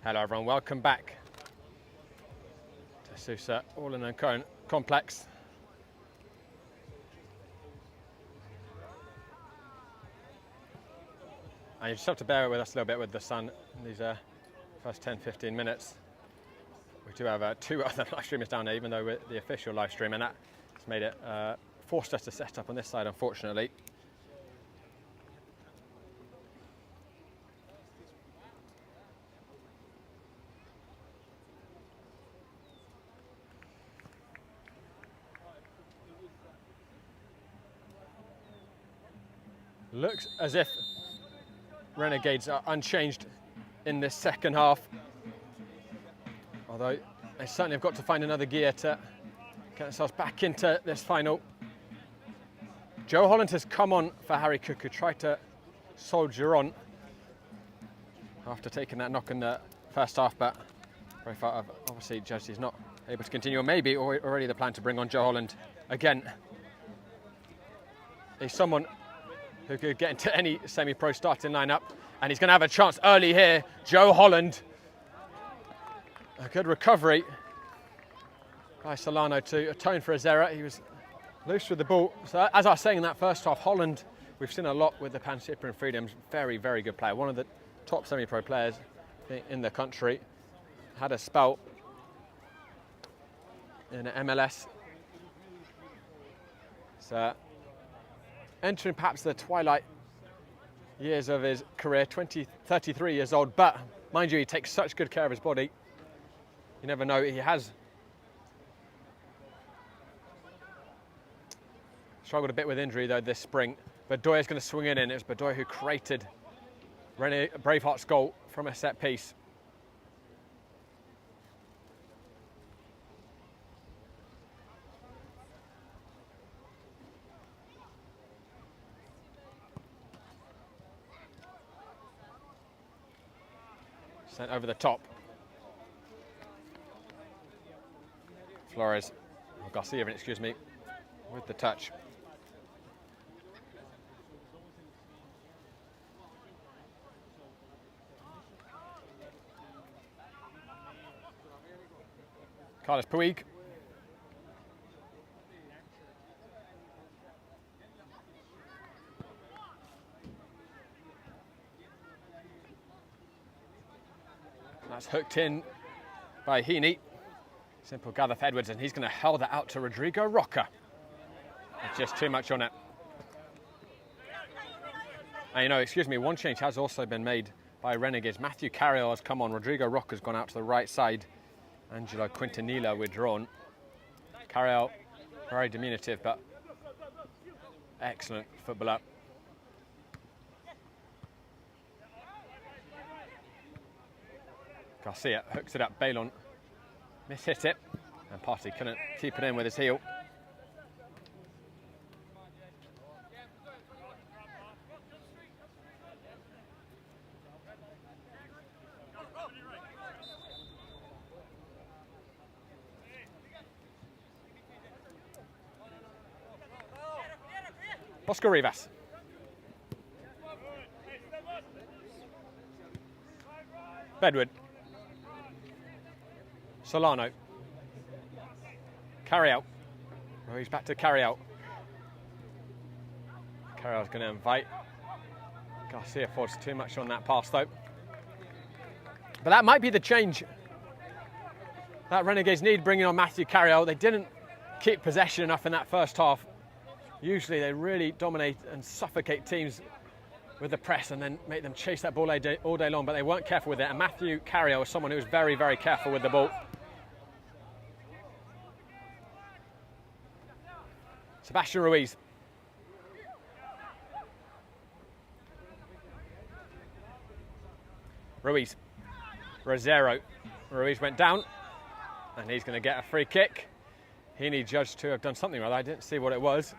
C: Hello everyone, welcome back to Sousa All-in-One Complex. And you just have to bear with us a little bit with the sun in these first 10-15 minutes. We do have 2 other live streamers down there, even though we're the official live stream, and that has made it, forced us to set up on this side, unfortunately. Looks as if Renegades are unchanged in this second half. Although they certainly have got to find another gear to get themselves back into this final. Joe Holland has come on for Harry Cook, who tried to soldier on after taking that knock in the first half, but Braveheart have obviously judged he's not able to continue, or maybe already the plan to bring on Joe Holland again. He's someone who could get into any semi-pro starting lineup, and he's going to have a chance early here. Joe Holland, a good recovery by Solano to atone for his error. He was loose with the ball. So as I was saying in that first half, Holland, we've seen a lot with the Pan Cyprian Freedoms. Very, very good player. One of the top semi-pro players in the country. Had a spell in MLS. So entering perhaps the twilight years of his career, 33 years old, but mind you, he takes such good care of his body. You never know, he has struggled a bit with injury though this spring. Bedoya is going to swing it in. It was Bedoya who created Braveheart's goal from a set piece. Sent over the top. Flores, or Garcia, excuse me, with the touch. Carlos Puig. That's hooked in by Heaney. Simple Gareth Edwards, and he's going to hurl that out to Rodrigo Roca. It's just too much on it. And you know, excuse me, one change has also been made by Renegades. Matthew Carriel has come on. Rodrigo Roca's gone out to the right side. Angelo Quintanilla withdrawn. Carriel, very diminutive, but excellent footballer. Garcia hooks it up, Balon mishit it, and Party couldn't keep it in with his heel. Oscar Rivas. Bedward. Solano. Carry out. Oh, he's back to carry out. Carriel's going to invite. Garcia forced too much on that pass though. But that might be the change that Renegades need, bringing on Matthew Carriel. They didn't keep possession enough in that first half. Usually they really dominate and suffocate teams with the press and then make them chase that ball all day long, but they weren't careful with it. And Matthew Carriel was someone who was very, very careful with the ball. Sebastian Ruiz. Ruiz. Rosero. Ruiz went down, and he's going to get a free kick. Heaney judged to have done something right. I didn't see what it was.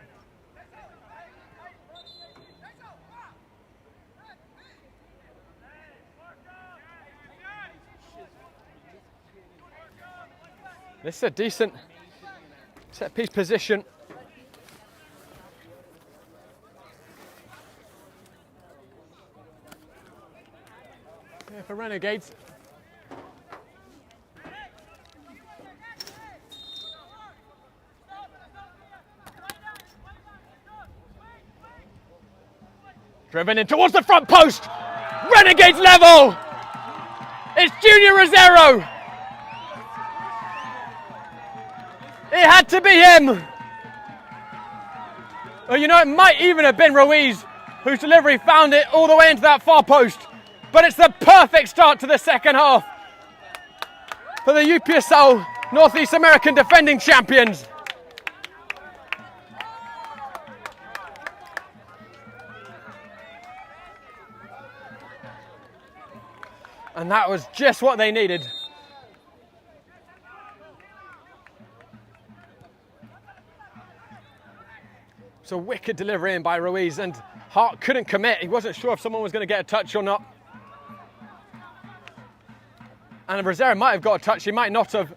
C: This is a decent set-piece position. Yeah, for Renegades. Driven in towards the front post. Renegades level. It's Junior Rosero. It had to be him. Well, you know, it might even have been Ruiz whose delivery found it all the way into that far post. But it's the perfect start to the second half for the UPSL Northeast American defending champions. And that was just what they needed. It's a wicked delivery in by Ruiz, and Hart couldn't commit. He wasn't sure if someone was going to get a touch or not. And Rosero might have got a touch, he might not have.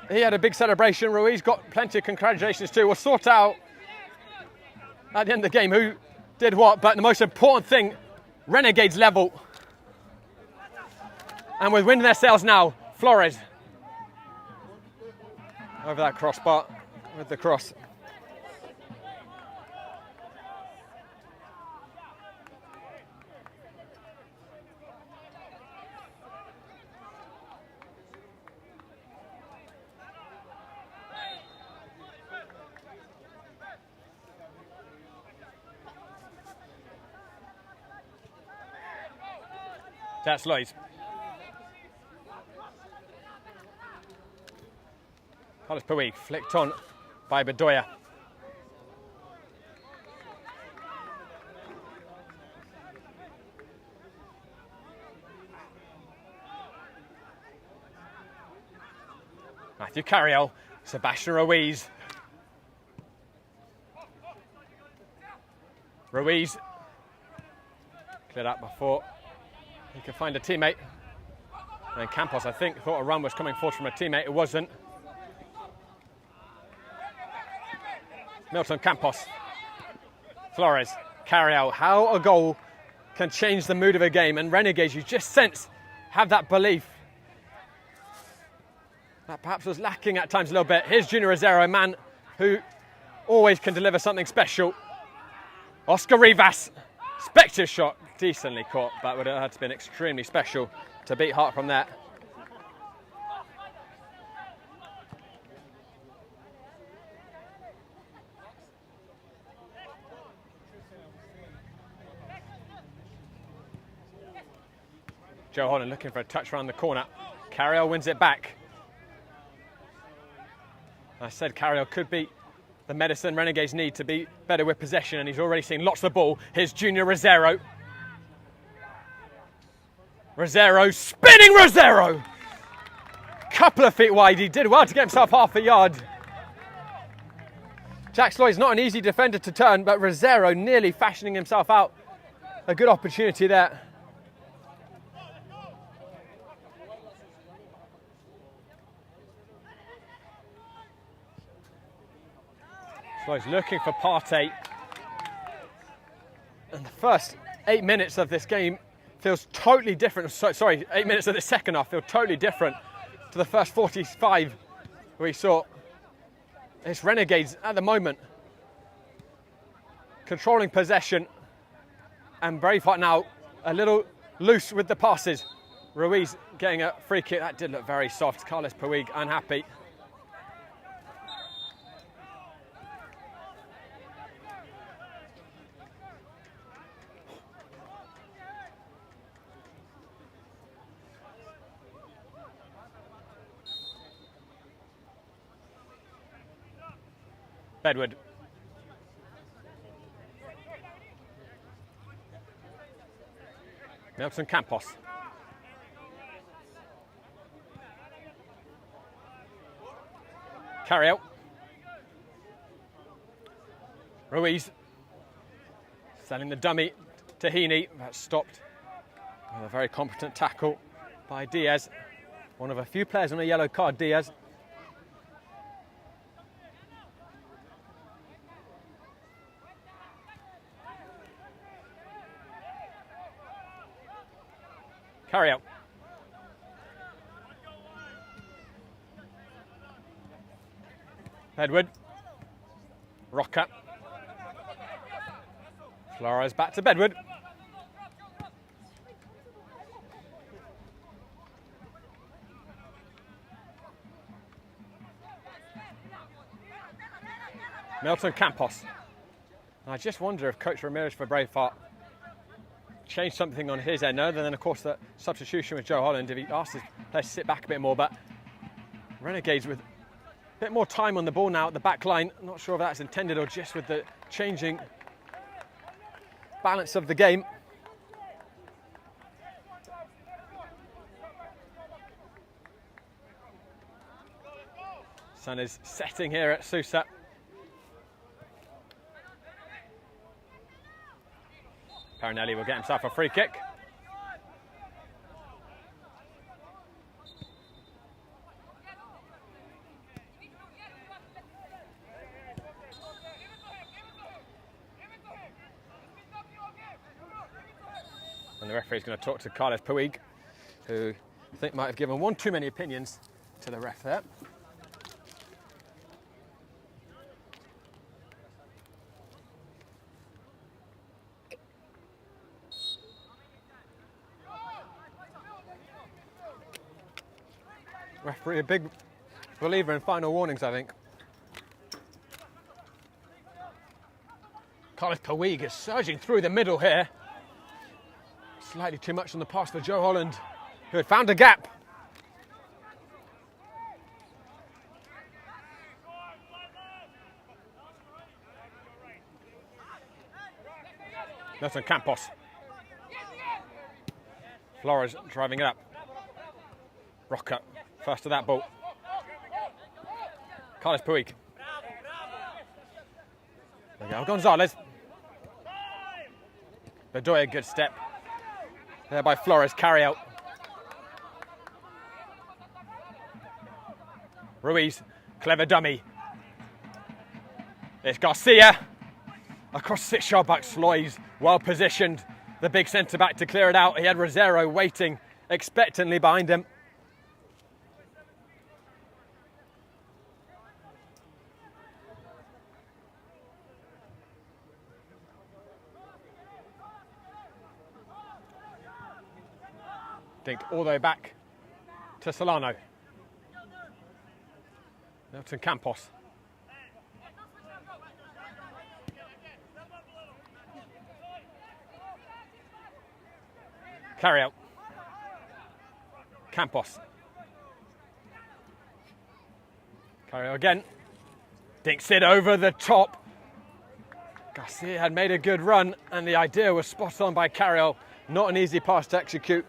C: He had a big celebration. Ruiz got plenty of congratulations too. We'll sort out at the end of the game who did what, but the most important thing, Renegades level. And with wind in their sails now, Flores over that crossbar with the cross. That's Lloyd. Carlos Puig flicked on by Bedoya. Matthew Carriel, Sebastian Ruiz. Ruiz cleared out before he could find a teammate. And Campos, I think, thought a run was coming forward from a teammate. It wasn't. Milton Campos. Flores. Carriel. How a goal can change the mood of a game. And Renegades, you just sense, have that belief. That perhaps was lacking at times a little bit. Here's Junior Rosero, a man who always can deliver something special. Oscar Rivas. Spectre shot. Decently caught, but would have had to been extremely special to beat Hart from there. Joe Holland looking for a touch around the corner. Carriel wins it back. I said Carriel could be the medicine Renegades need to be better with possession, and he's already seen lots of the ball. Here's Junior Rosero. Rosero, spinning Rosero! Couple of feet wide, he did well to get himself half a yard. Jack Sloy's not an easy defender to turn, but Rosero nearly fashioning himself out a good opportunity there. Sloy's looking for Partey. And the first 8 minutes of this game feels totally different. Sorry, 8 minutes of the second half feel totally different to the first 45 we saw. It's Renegades at the moment controlling possession, and Braveheart now a little loose with the passes. Ruiz getting a free kick. That did look very soft. Carlos Puig unhappy. Bedward. Milton Campos. Carriel. Ruiz. Selling the dummy to Heaney. That's stopped with a very competent tackle by Diaz. One of a few players on a yellow card, Diaz. Carriel. Edward. Rocker. Flores back to Bedward. Milton Campos. I just wonder if Coach Ramirez for Braveheart changed something on his end, other than, of course, the substitution with Joe Holland, if he asked his players to sit back a bit more. But Renegades with a bit more time on the ball now at the back line. I'm not sure if that's intended or just with the changing balance of the game. Sun is setting here at Sousa. Parinelli will get himself a free kick. And the referee's going to talk to Carlos Puig, who I think might have given one too many opinions to the ref there. Referee, a big believer in final warnings, I think. Carlos Puig is surging through the middle here. Slightly too much on the pass for Joe Holland, who had found a gap. Milton Campos. Flores driving it up. Rocker. First to that ball. Carlos Puig. There we go. Gonzalez. Bedoya, good step. There by Flores. Carry out. Ruiz. Clever dummy. It's Garcia. Across 6-yard box. Floyd well positioned. The big centre back to clear it out. He had Rosero waiting expectantly behind him. Dinked all the way back to Solano. Milton Campos. Carry out. Campos. Carry out again. Dinks it over the top. Garcia had made a good run and the idea was spot on by Carriel. Not an easy pass to execute.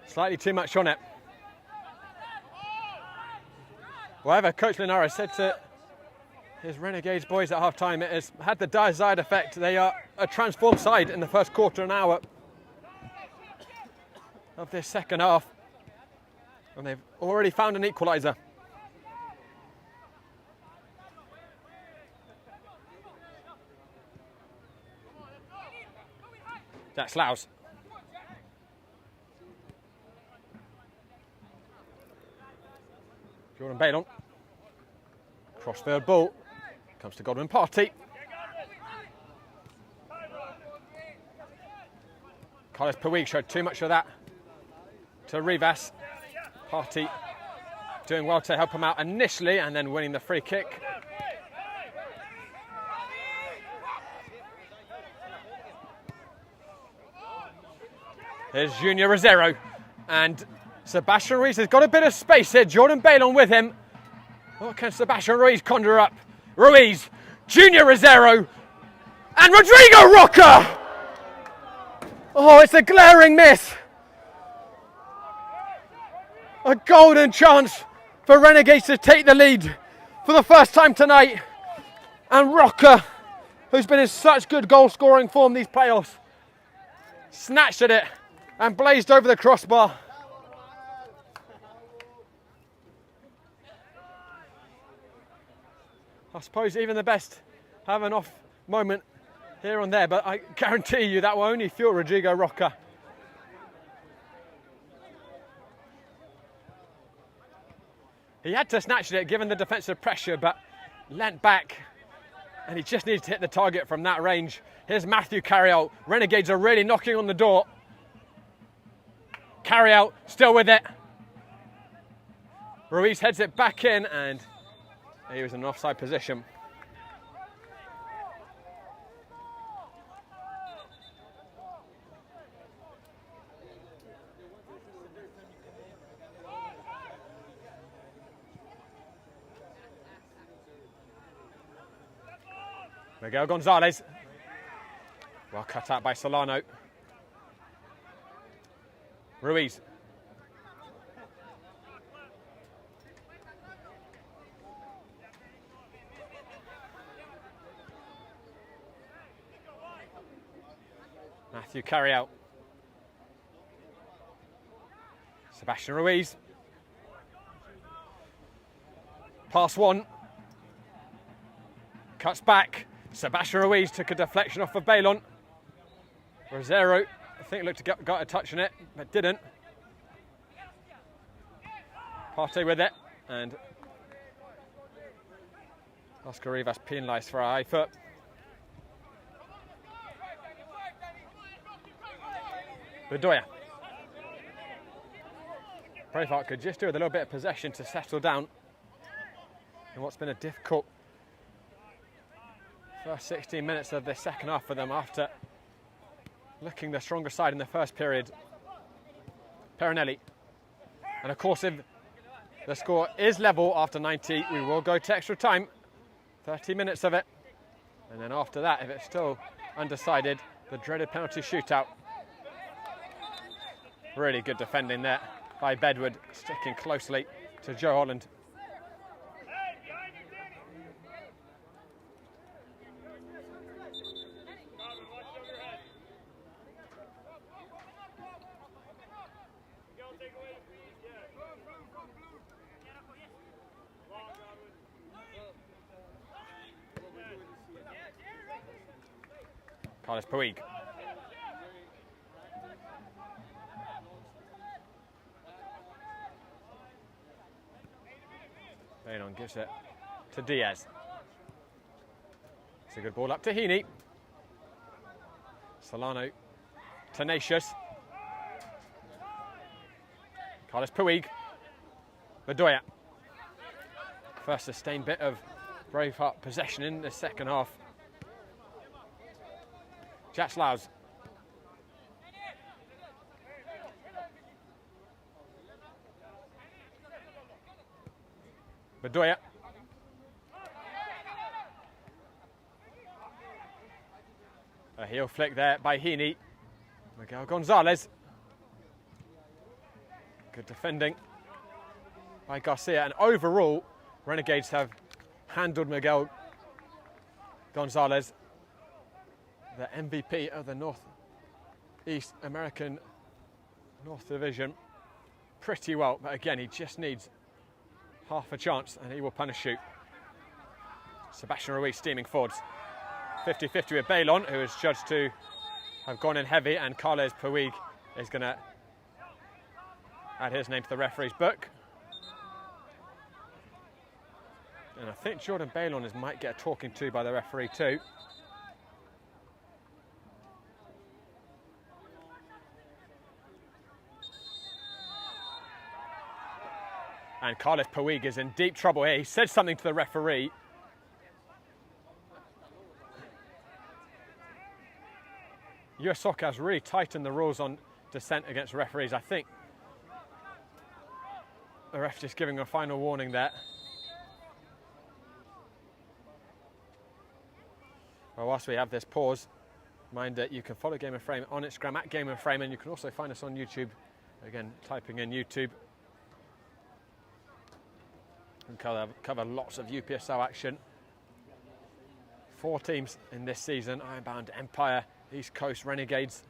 C: Slightly too much on it. However, Coach Linares said to his Renegades boys at half-time, it has had the desired effect. They are a transformed side in the first quarter and hour of this second half. And they've already found an equaliser. That's Laus. Jordan Bailon. Crossfield ball. Comes to Godwin Partey. Carlos Puig showed too much of that to Rivas. Partey doing well to help him out initially and then winning the free kick. Here's Junior Rosero and Sebastian Ruiz has got a bit of space here. Jordan Bailon with him. What can Sebastian Ruiz conjure up? Ruiz, Junior Rosero, and Rodrigo Roca! Oh, it's a glaring miss. A golden chance for Renegades to take the lead for the first time tonight. And Roca, who's been in such good goal-scoring form these playoffs, snatched at it and blazed over the crossbar. I suppose even the best have an off moment here and there, but I guarantee you that will only fuel Rodrigo Roca. He had to snatch it given the defensive pressure, but leant back And he just needs to hit the target from that range. Here's Matthew Carriout. Renegades are really knocking on the door. Carriout still with it. Ruiz heads it back in, and he was in an offside position. Miguel Gonzalez. Well cut out by Solano. Ruiz. Matthew Carriout. Sebastian Ruiz. Pass one. Cuts back. Sebastian Ruiz took a deflection off of Bailon. Rosero, I think, looked to got a touch on it, but didn't. Partey with it, and Oscar Rivas penalised for a high foot. Bedoya. Braveheart could just do with a little bit of possession to settle down in what's been a difficult first 16 minutes of the second half for them after looking the stronger side in the first period. Perinelli. And of course, if the score is level after 90, we will go to extra time. 30 minutes of it. And then after that, if it's still undecided, the dreaded penalty shootout. Really good defending there by Bedward, sticking closely to Joe Holland. Carlos Puig. Bailon gives it to Diaz. It's a good ball up to Heaney. Solano, tenacious. Carlos Puig. Bedoya. First sustained bit of Braveheart possession in the second half. Jack Slaus. Bedoya. A heel flick there by Heaney. Miguel Gonzalez. Good defending by Garcia. And overall, Renegades have handled Miguel Gonzalez, the MVP of the Northeast American North Division, pretty well. But again, he just needs half a chance and he will punish shoot. Sebastian Ruiz steaming forwards. 50-50 with Bailon, who is judged to have gone in heavy, and Carles Puig is going to add his name to the referee's book. And I think Jordan Bailon might get a talking to by the referee too. And Carles Puig is in deep trouble here. He said something to the referee. US Soccer has really tightened the rules on dissent against referees. I think the ref just giving a final warning there. Well, whilst we have this pause, mind that you can follow Game and Frame on Instagram at Game and Frame, and you can also find us on YouTube. Again, typing in YouTube. And cover lots of UPSL action. 4 teams in this season: Ironbound, Empire, East Coast, Renegades.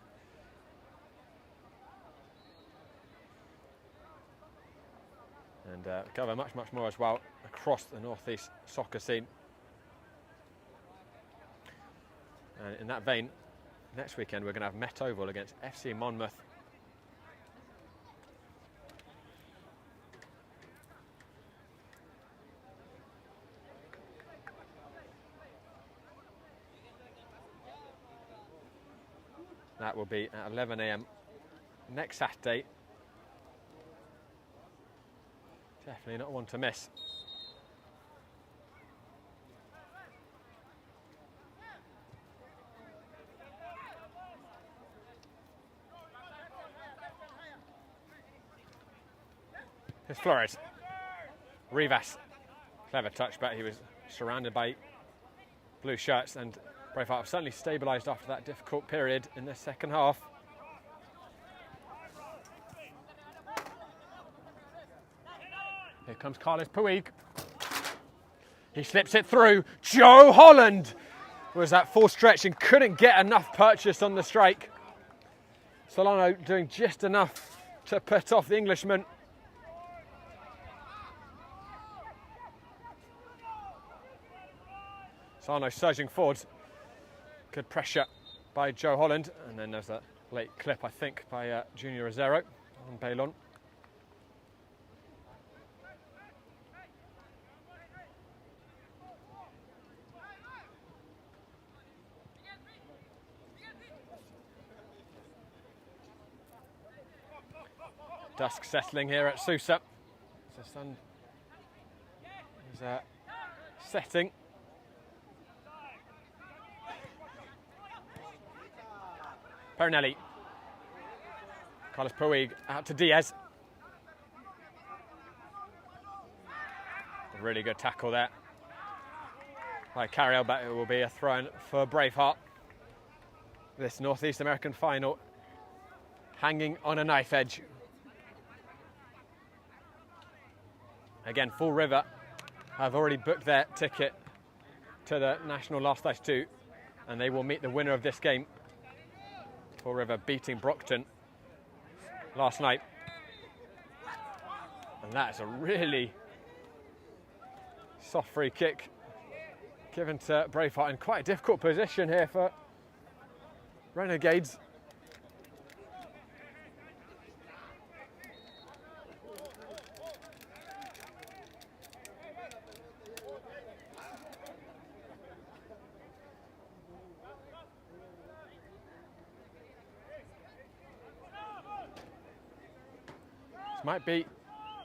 C: And cover much more as well across the Northeast soccer scene. And in that vein, next weekend we're going to have Met Oval against FC Monmouth. That will be at 11 a.m. next Saturday. Definitely not one to miss. Here's Flores. Rivas. Clever touch, but he was surrounded by blue shirts, and Braveheart have certainly stabilised after that difficult period in the second half. Here comes Carlos Puig. He slips it through. Joe Holland was at full stretch and couldn't get enough purchase on the strike. Solano doing just enough to put off the Englishman. Solano surging forwards. Good pressure by Joe Holland. And then there's a late clip, I think, by Junior Rosero on Bailon. Dusk settling here at Sousa. The sun is setting. Perinelli. Carlos Puig out to Diaz. A really good tackle there by Carriel, but it will be a throw-in for Braveheart. This Northeast American final hanging on a knife edge. Again, Fall River have already booked their ticket to the National Last Ice 2, and they will meet the winner of this game. Fall River beating Brockton last night. And that is a really soft free kick given to Braveheart in quite a difficult position here for Renegades. Might be,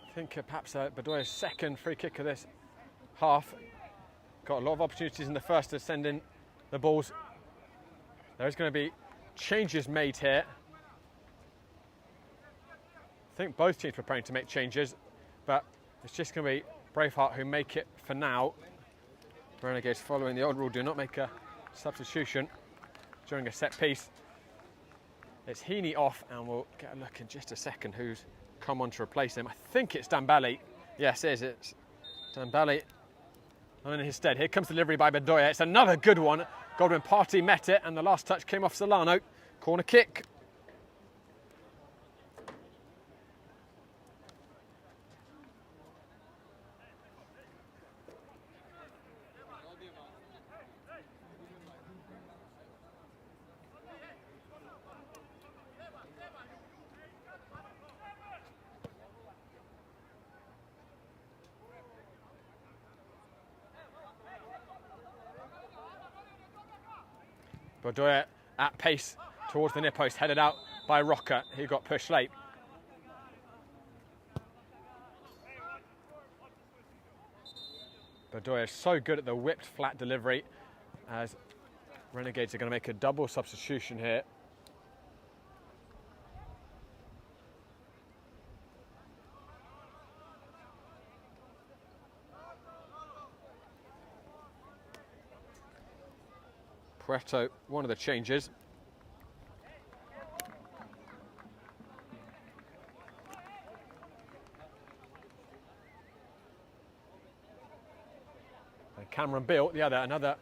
C: I think, perhaps Bedoya's second free kick of this half. Got a lot of opportunities in the first to send in the balls. There's going to be changes made here. I think both teams preparing to make changes, but it's just going to be Braveheart who make it for now. Renegades, following the old rule, do not make a substitution during a set piece. It's Heaney off, and we'll get a look in just a second who's come on to replace him. I think it's Dambali. Yes, it is. It's Dambali. And in his stead, here comes delivery by Bedoya. It's another good one. Godwin Partey met it, and the last touch came off Solano. Corner kick. Bedoya at pace towards the near post, headed out by Rocker. He got pushed late. Bedoya is so good at the whipped flat delivery, as Renegades are going to make a double substitution here. Puerto, one of the changes. And Cameron Beale, the other, another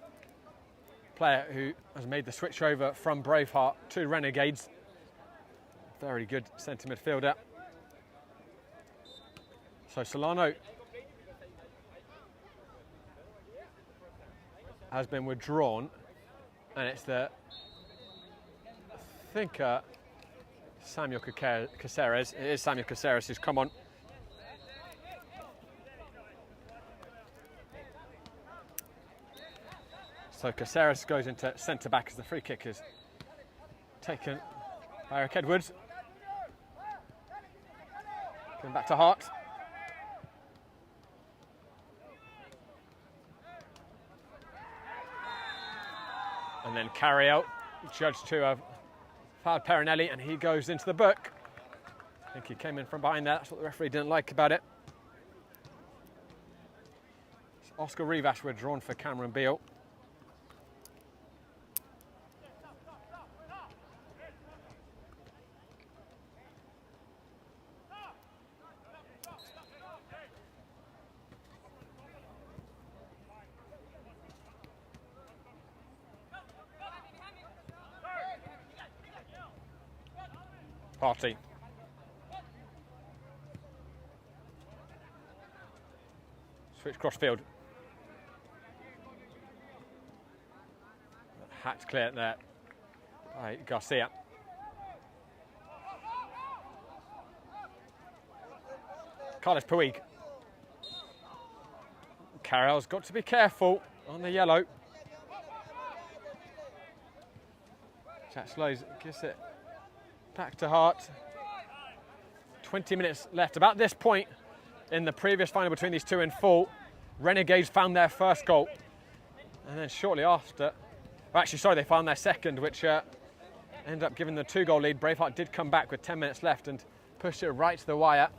C: player who has made the switch over from Braveheart to Renegades. Very good centre midfielder. So Solano has been withdrawn. And it's the, I think, Samuel Caceres. It is Samuel Caceres who's come on. So Caceres goes into centre-back as the free kick is Taken by Eric Edwards. Going back to Hart. And then carry out, judged to have fouled Perinelli, and he goes into the book. I think he came in from behind there. That's what the referee didn't like about it. So Oscar Rivas were drawn for Cameron Beale. Party. Switch crossfield. Hat's clear there by Garcia. Carlos Puig. Carroll's got to be careful on the yellow. Jack Slows gives it back to Hart. 20 minutes left. About this point in the previous final between these two in full, Renegades found their first goal. And then shortly after, they found their second, which ended up giving the 2-goal lead. Braveheart did come back with 10 minutes left and pushed it right to the wire.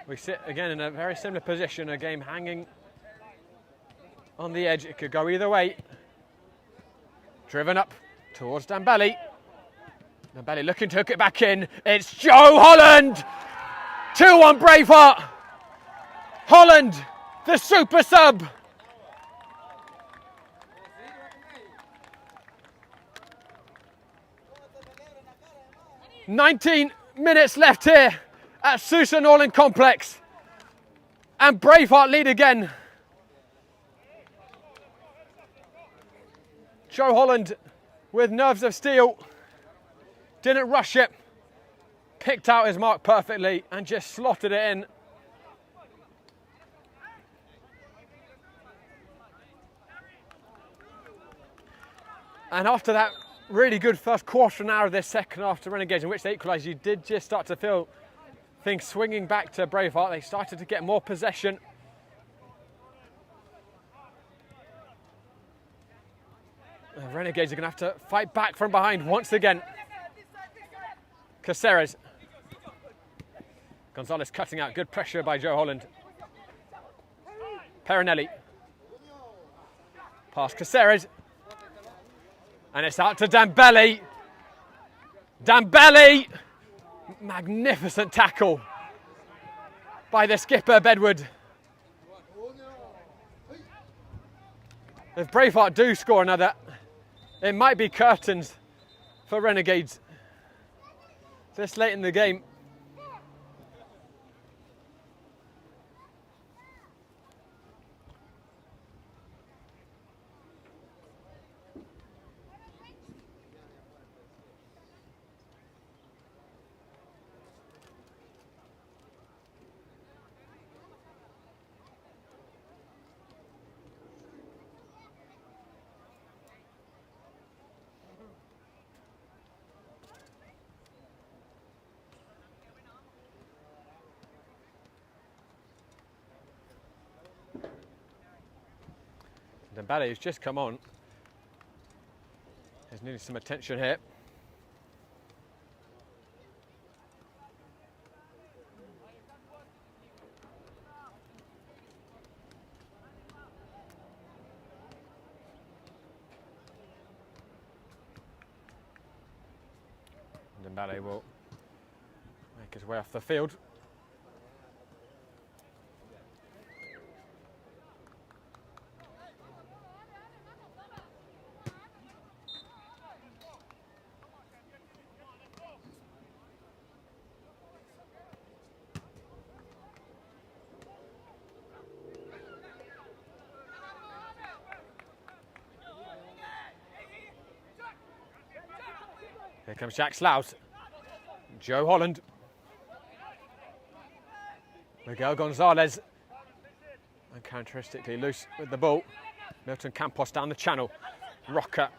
C: We sit again in a very similar position, a game hanging on the edge. It could go either way. Driven up towards Dembele. Dembele looking to hook it back in. It's Joe Holland! 2-1 Braveheart. Holland, the super sub. "19 minutes left here at Sousa Norland Complex. And Braveheart lead again. Joe Holland with nerves of steel. Didn't rush it. Picked out his mark perfectly and just slotted it in. And after that really good first quarter of an hour of this second half to Renegades, in which they equalised, you did just start to feel things swinging back to Braveheart. They started to get more possession. The Renegades are going to have to fight back from behind once again. Caceres. Gonzalez cutting out. Good pressure by Joe Holland. Perinelli. Past Caceres. And it's out to Dembele. Dembele! Magnificent tackle by the skipper, Bedward. If Braveheart do score another, it might be curtains for Renegades this late in the game. Dembele, who's just come on, is needing some attention here. Dembele will make his way off the field. Here comes Jack Slouse. Joe Holland. Miguel Gonzalez. Uncharacteristically loose with the ball. Milton Campos down the channel. rocker.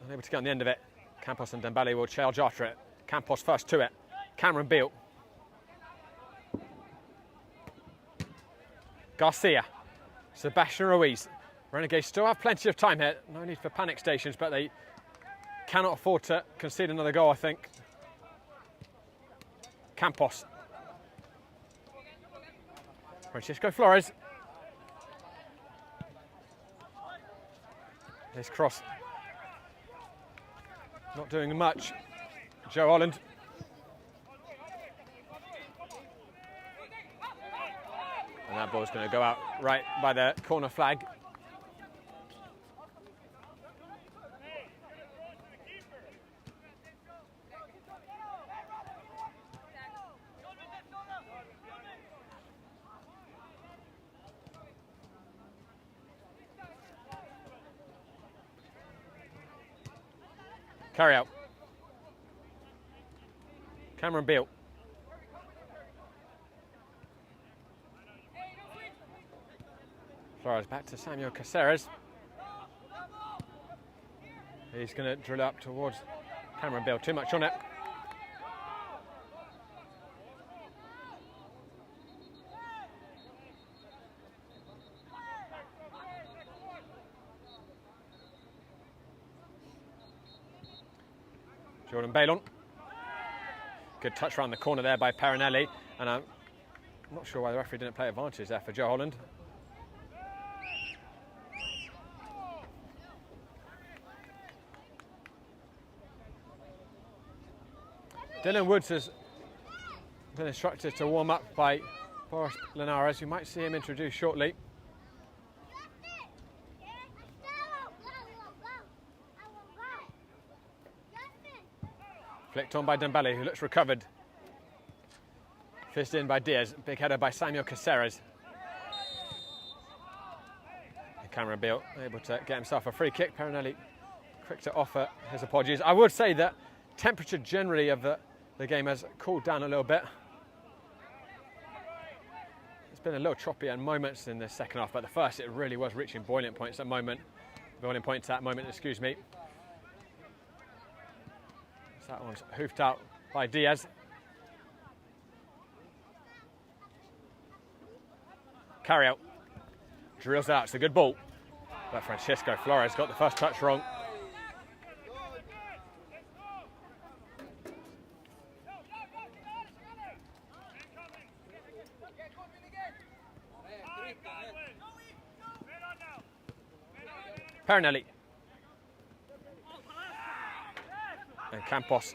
C: Unable to get on the end of it. Campos and Dembele will charge after it. Campos first to it. Cameron Beale. Garcia. Sebastian Ruiz. Renegades still have plenty of time here. No need for panic stations, but they cannot afford to concede another goal, I think. Campos. Francisco Flores. This cross. Not doing much. Joe Holland. And that ball's going to go out right by the corner flag. Carry out. Cameron Beale. Flores back to Samuel Caceres. He's going to drill up towards Cameron Beale. Too much on it. Jordan Bailon. Good touch around the corner there by Parinelli. And I'm not sure why the referee didn't play advantage there for Joe Holland. Dylan Woods has been instructed to warm up by Boris Linares. You might see him introduced shortly. Flicked on by Dembele, who looks recovered. Fist in by Diaz. Big header by Samuel Caceres. And Cameron Beale able to get himself a free kick. Parinelli quick to offer his apologies. I would say that temperature generally of the game has cooled down a little bit. It's been a little choppy at moments in the second half, but the first it really was reaching boiling points at moment. Excuse me. So that one's hoofed out by Diaz. Carry out. Drills out. It's a good ball. But Francisco Flores got the first touch wrong. Parinelli. And Campos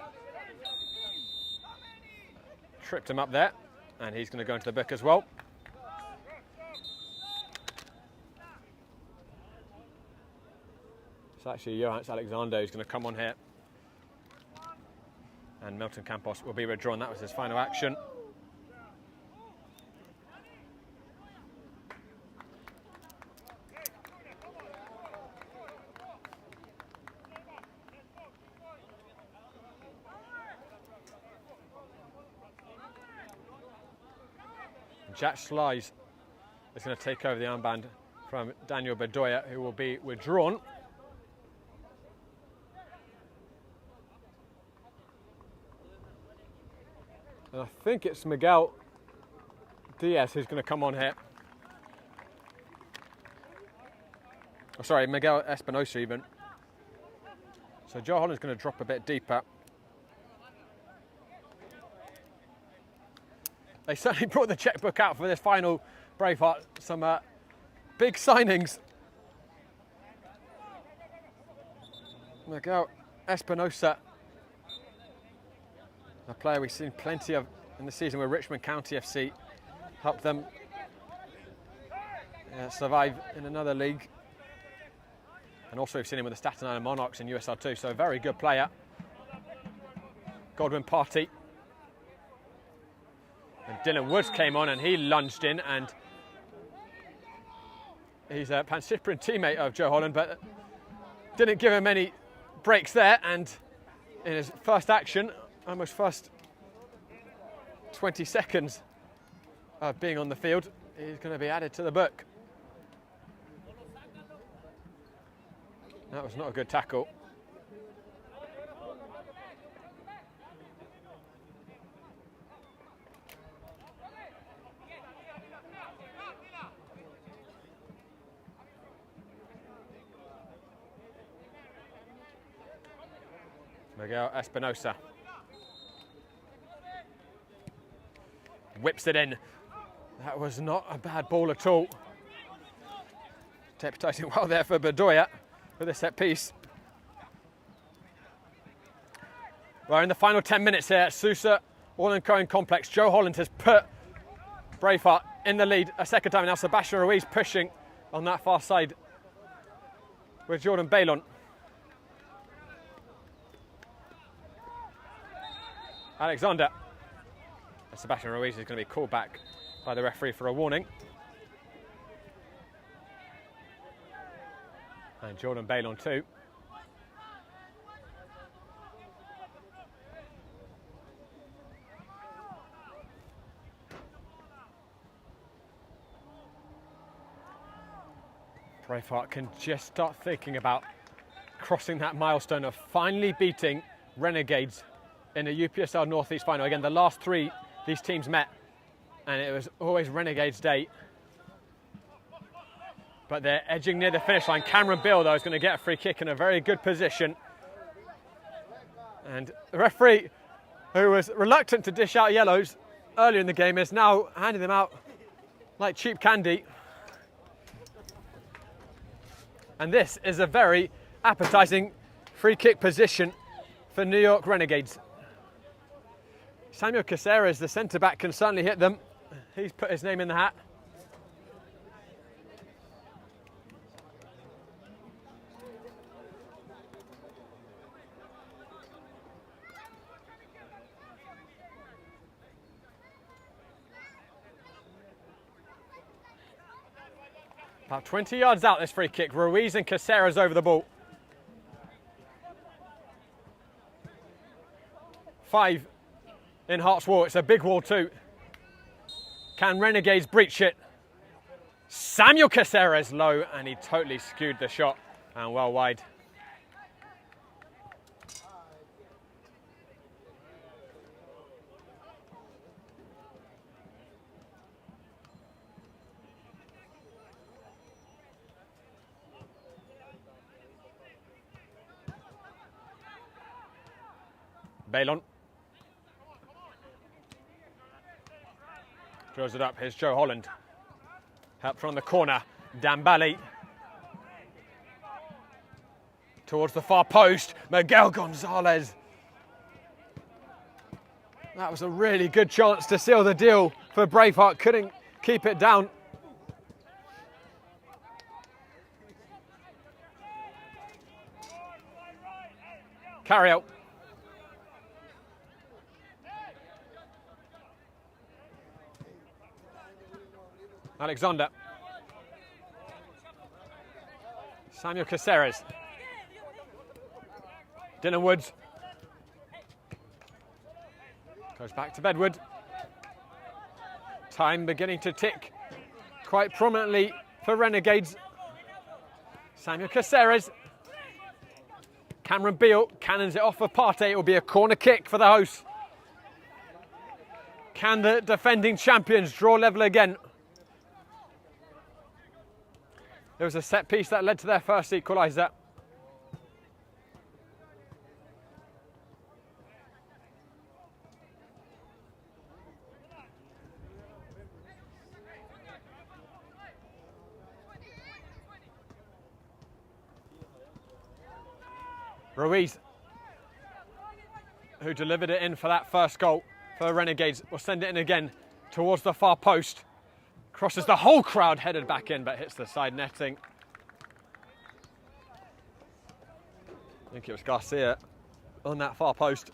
C: tripped him up there, and he's going to go into the book as well. It's actually Johannes Alexander who's going to come on here. And Milton Campos will be withdrawn. That was his final action. Jack Slice is going to take over the armband from Daniel Bedoya, who will be withdrawn. And I think it's Miguel Diaz who's going to come on here. Oh, sorry, Miguel Espinosa even. So Joe Holland's going to drop a bit deeper. They certainly brought the checkbook out for this final Braveheart. Some big signings. Miguel Espinosa, a player we've seen plenty of in the season with Richmond County FC. Helped them survive in another league. And also we've seen him with the Staten Island Monarchs in USL 2. So a very good player. Godwin Party. And Dylan Woods came on and he lunged in, and he's a Pan-Cyprian teammate of Joe Holland, but didn't give him any breaks there. And in his first action, almost first 20 seconds of being on the field, he's going to be added to the book. That was not a good tackle. Miguel Espinosa whips it in. That was not a bad ball at all. Deputising well there for Bedoya with a set piece. We're in the final 10 minutes here at Sousa All-in-Cohen Complex. Joe Holland has put Braveheart in the lead a second time. Now Sebastian Ruiz pushing on that far side with Jordan Bailon. Alexander. And Sebastian Ruiz is going to be called back by the referee for a warning. And Jordan Bailon too. Braveheart can just start thinking about crossing that milestone of finally beating Renegades in the UPSL Northeast final. Again, the last three these teams met, and it was always Renegades' day. But they're edging near the finish line. Cameron Beal, though, is going to get a free kick in a very good position. And the referee, who was reluctant to dish out yellows earlier in the game, is now handing them out like cheap candy. And this is a very appetising free kick position for New York Renegades. Samuel Caceres, the centre-back, can certainly hit them. He's put his name in the hat. About 20 yards out, this free kick. Ruiz and Caceres over the ball. 5 in Hart's wall. It's a big wall too. Can Renegades breach it? Samuel Caceres low, and he totally skewed the shot and well wide. Bailon. Draws it up. Here's Joe Holland. Help from the corner. Dambali. Towards the far post. Miguel Gonzalez. That was a really good chance to seal the deal for Braveheart. Couldn't keep it down. Carry out. Alexander. Samuel Caceres. Dylan Woods. Goes back to Bedwood. Time beginning to tick quite prominently for Renegades. Samuel Caceres. Cameron Beal cannons it off for Partey. It will be a corner kick for the hosts. Can the defending champions draw level again? There was a set piece that led to their first equaliser. Ruiz, who delivered it in for that first goal for Renegades, will send it in again towards the far post. Crosses the whole crowd, headed back in, but hits the side netting. I think it was Garcia on that far post.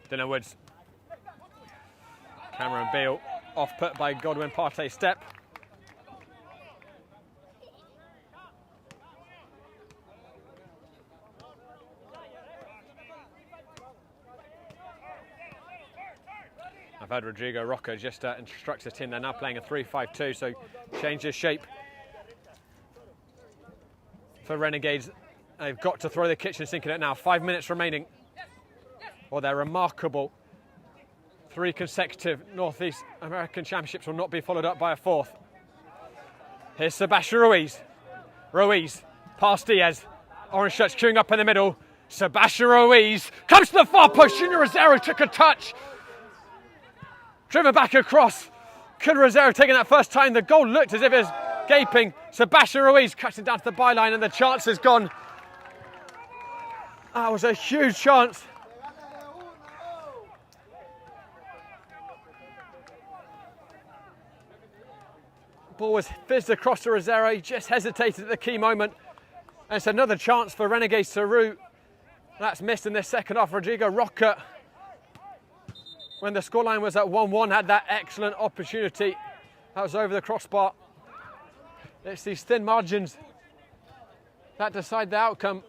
C: Dylan Woods. Cameron Beale off put by Godwin Partey step. I've had Rodrigo Roca just instructs the team. They're now playing a 3-5-2, so changes shape for Renegades. They've got to throw the kitchen sink in it now. 5 minutes remaining. Or their remarkable 3 consecutive Northeast American Championships will not be followed up by a 4th. Here's Sebastian Ruiz. Ruiz, past Diaz. Orange shirts queuing up in the middle. Sebastian Ruiz comes to the far post. Junior Rosero took a touch. Driven back across. Could Rosero taking that first time? The goal looked as if it was gaping. Sebastian Ruiz cuts it down to the byline and the chance is gone. That was a huge chance. Ball was fizzed across to Rosero. He just hesitated at the key moment. And it's another chance for Renegades to root. That's missed in this second half. Rodrigo Roca, when the scoreline was at 1-1, had that excellent opportunity. That was over the crossbar. It's these thin margins that decide the outcome.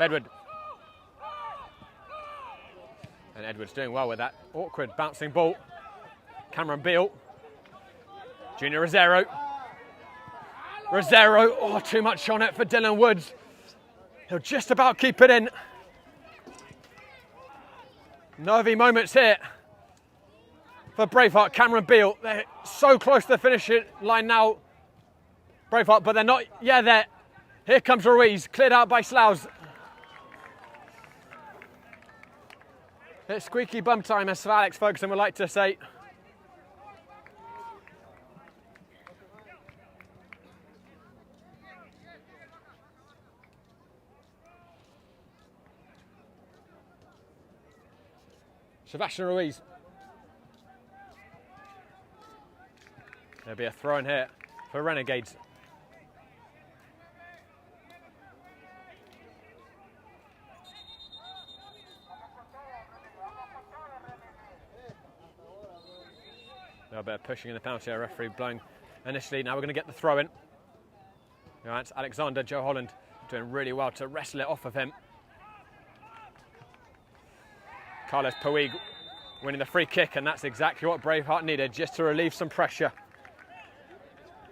C: Edward. And Edward's doing well with that awkward bouncing ball. Cameron Beale. Junior Rosero. Rosero, oh, too much on it for Dylan Woods. He'll just about keep it in. Nervy moments here for Braveheart. Cameron Beale, they're so close to the finishing line now. Braveheart, but they're not yet there. Here comes Ruiz, cleared out by Sloughs. It's squeaky bum time, as Sir Alex Ferguson would like to say. Sebastian Ruiz. There'll be a throw in here for Renegades. A bit of pushing in the penalty area, referee blowing initially. Now we're going to get the throw in. All right, Alexander, Joe Holland doing really well to wrestle it off of him. Carlos Puig winning the free kick, and that's exactly what Braveheart needed, just to relieve some pressure.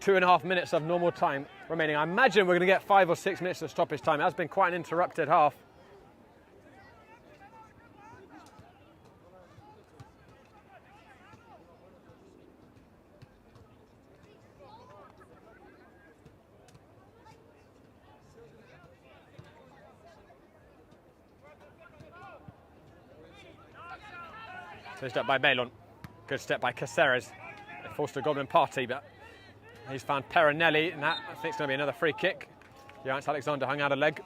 C: 2.5 minutes of normal time remaining. I imagine we're going to get 5 or 6 minutes of stoppage time. It has been quite an interrupted half. Finished up by Balon. Good step by Caceres. They forced a Godwin Partey, but he's found Perinelli, and that I think it's going to be another free kick. Johannes Alexander hung out a leg.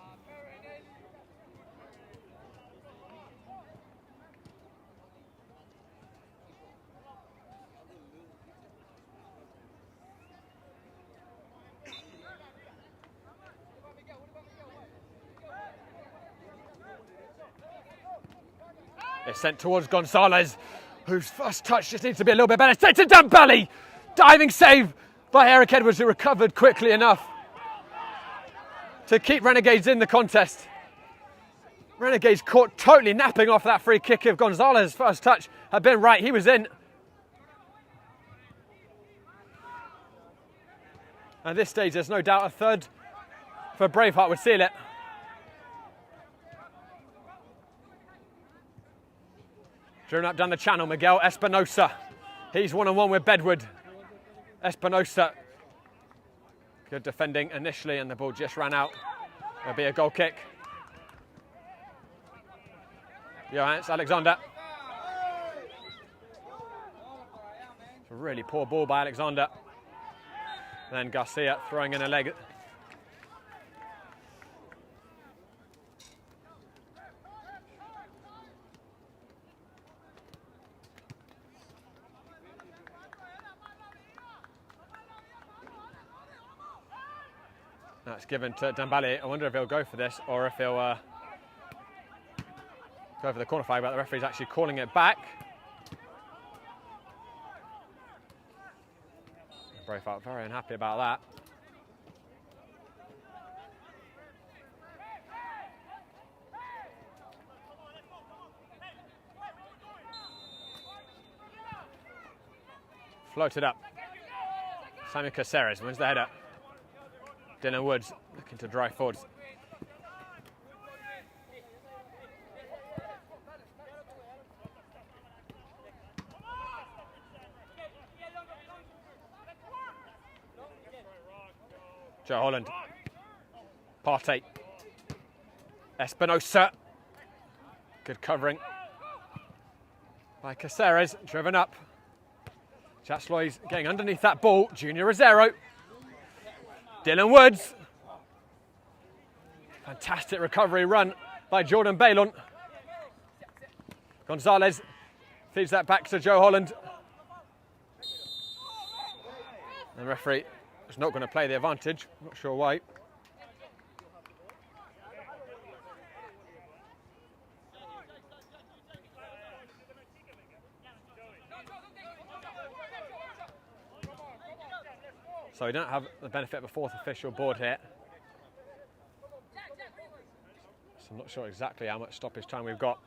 C: It's sent towards Gonzalez, whose first touch just needs to be a little bit better. Sent to Dembele! Diving save by Eric Edwards, who recovered quickly enough to keep Renegades in the contest. Renegades caught totally napping off that free kick. If Gonzalez's first touch had been right, he was in. At this stage, there's no doubt a third for Braveheart would seal it. Driven up down the channel, Miguel Espinosa. He's 1-on-1 with Bedward. Espinosa. Good defending initially, and the ball just ran out. There'll be a goal kick. Johannes Alexander. It's a really poor ball by Alexander. Then Garcia throwing in a leg. That's given to Dembele. I wonder if he'll go for this or if he'll go for the corner flag, but the referee's actually calling it back. Braveheart very unhappy about that. Floated up. Simon Caceres wins the header. Dylan Woods looking to drive forwards. Joe Holland. Partey. Espinosa. Good covering by Caceres, driven up. Chatsloy's getting underneath that ball. Junior Rosero. Dylan Woods. Fantastic recovery run by Jordan Baylon. Gonzalez feeds that back to Joe Holland. The referee is not going to play the advantage. Not sure why. So we don't have the benefit of a fourth official board here. So I'm not sure exactly how much stoppage time we've got.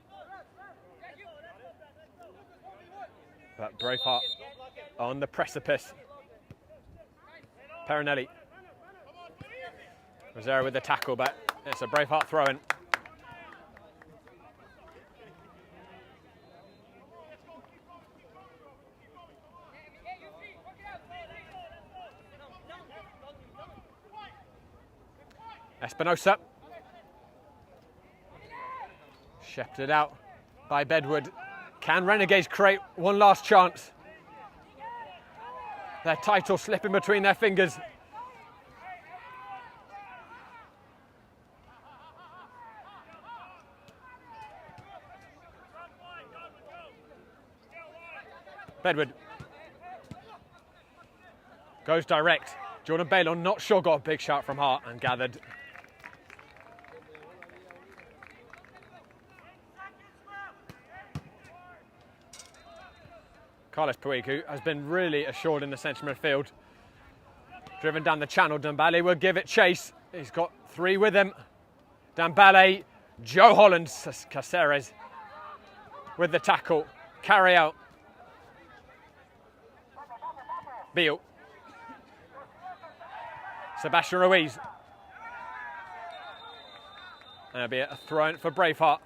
C: But Braveheart on the precipice. Perinelli. Rosero with the tackle, but it's a Braveheart throw-in. Espinosa. Shepherded out by Bedward. Can Renegades create one last chance? Their title slipping between their fingers. Bedward goes direct. Jordan Baylon, not sure, got a big shot from Hart and gathered. Carlos Puig, who has been really assured in the centre midfield. Driven down the channel, Dembele will give it chase. He's got three with him. Dembele, Joe Holland, Caceres with the tackle. Carry out. Beal. Sebastian Ruiz. And it'll be a throw-in for Braveheart.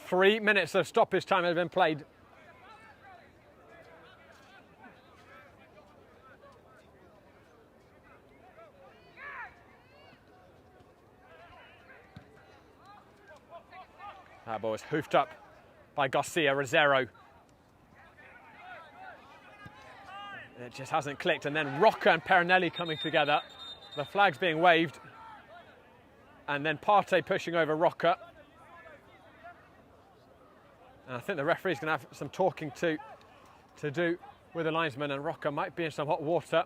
C: 3 minutes of stoppage time has been played. That ball was hoofed up by Garcia Rosero. It just hasn't clicked, and then Rocca and Perinelli coming together. The flag's being waved. And then Partey pushing over Rocca. And I think the referee's going to have some talking to do with the linesman, and Rocca might be in some hot water.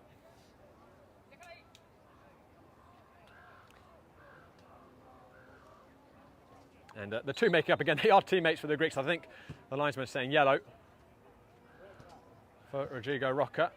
C: And the two making up again, they are teammates for the Greeks. I think the linesman is saying yellow for Rodrigo Rocca.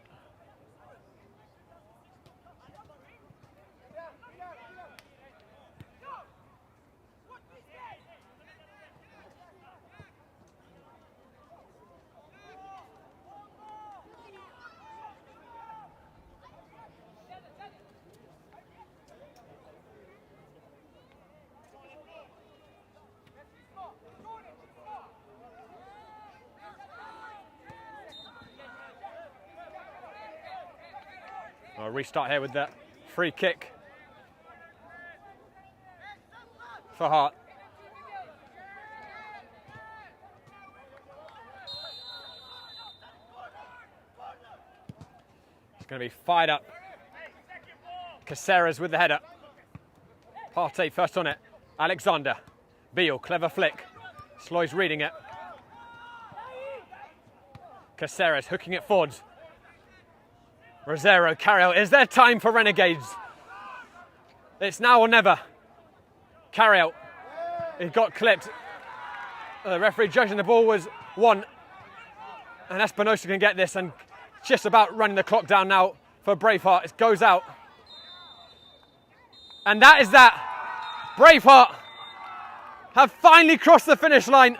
C: I'll restart here with the free kick for Hart. It's going to be fired up. Caceres with the header. Partey first on it. Alexander. Beal, clever flick. Sloy's reading it. Caceres hooking it forwards. Rosero, Carriel, is there time for Renegades? It's now or never. Carriel, he got clipped. The referee judging the ball was one. And Espinosa can get this and just about running the clock down now for Braveheart. It goes out. And that is that. Braveheart have finally crossed the finish line.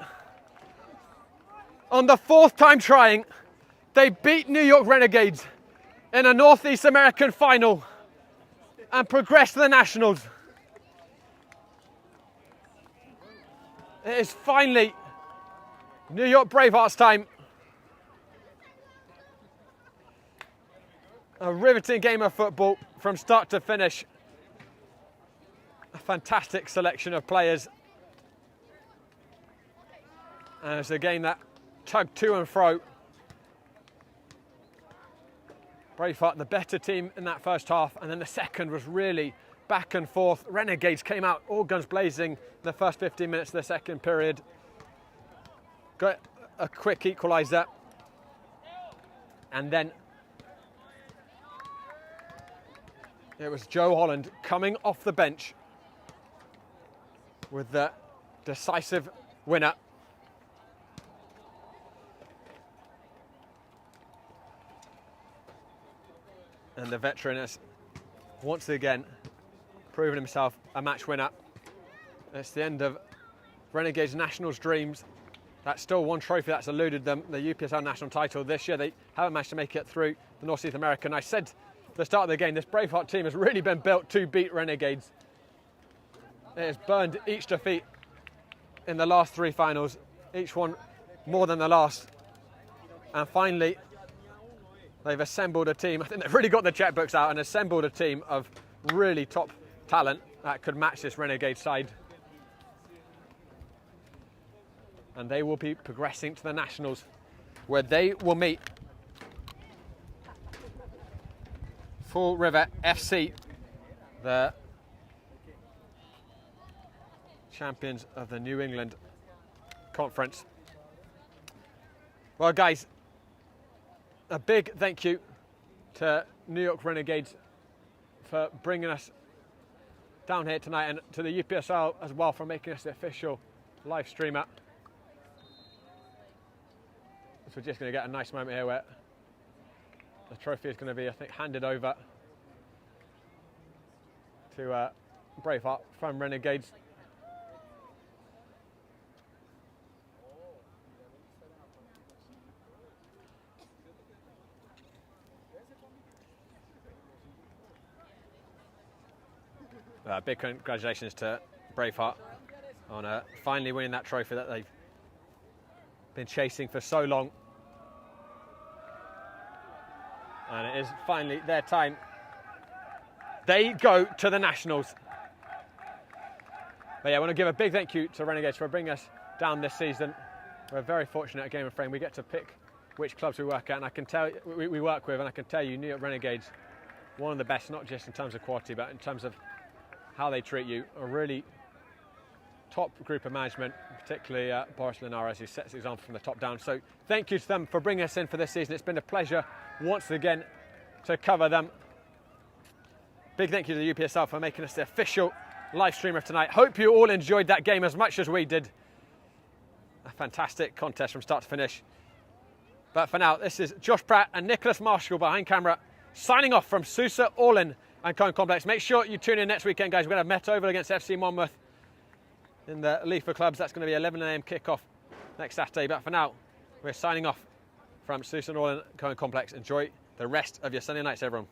C: On the 4th time trying, they beat New York Renegades in a Northeast American final and progressed to the Nationals. It is finally New York Braveheart's time. A riveting game of football from start to finish. A fantastic selection of players. And it's a game that tugged to and fro. Braveheart, the better team in that first half, and then the second was really back and forth. Renegades came out all guns blazing in the first 15 minutes of the second period. Got a quick equaliser. And then it was Joe Holland coming off the bench with the decisive winner. And the veteran has once again proven himself a match winner. It's the end of Renegades Nationals' dreams. That's still one trophy that's eluded them, the UPSL national title. This year they haven't managed to make it through the Northeast American. I said at the start of the game, this Braveheart team has really been built to beat Renegades. It has burned each defeat in the last 3 finals, each one more than the last. And finally, they've assembled a team. I think they've really got the checkbooks out and assembled a team of really top talent that could match this Renegade side. And they will be progressing to the Nationals, where they will meet Fall River FC, the champions of the New England Conference. Well, guys, a big thank you to New York Renegades for bringing us down here tonight, and to the UPSL as well for making us the official live streamer. So we're just going to get a nice moment here where the trophy is going to be, I think, handed over to Braveheart from Renegades. Big congratulations to Braveheart on finally winning that trophy that they've been chasing for so long. And it is finally their time. They go to the Nationals. But yeah, I want to give a big thank you to Renegades for bringing us down this season. We're very fortunate at Game of Frame. We get to pick which clubs we work at, and I can tell we work with, and I can tell you, New York Renegades, one of the best, not just in terms of quality, but in terms of how they treat you. A really top group of management, particularly Boris Linares, who sets the example from the top down. So thank you to them for bringing us in for this season. It's been a pleasure once again to cover them. Big thank you to the UPSL for making us the official live streamer tonight. Hope you all enjoyed that game as much as we did. A fantastic contest from start to finish. But for now, this is Josh Pratt and Nicholas Marshall behind camera, signing off from Sousa, Orlin and Cohen Complex. Make sure you tune in next weekend, guys. We're going to have Met Oval against FC Monmouth in the League for Clubs. That's going to be 11 AM kickoff next Saturday. But for now, we're signing off from Sousa and Orlin, Cohen Complex. Enjoy the rest of your Sunday nights, everyone.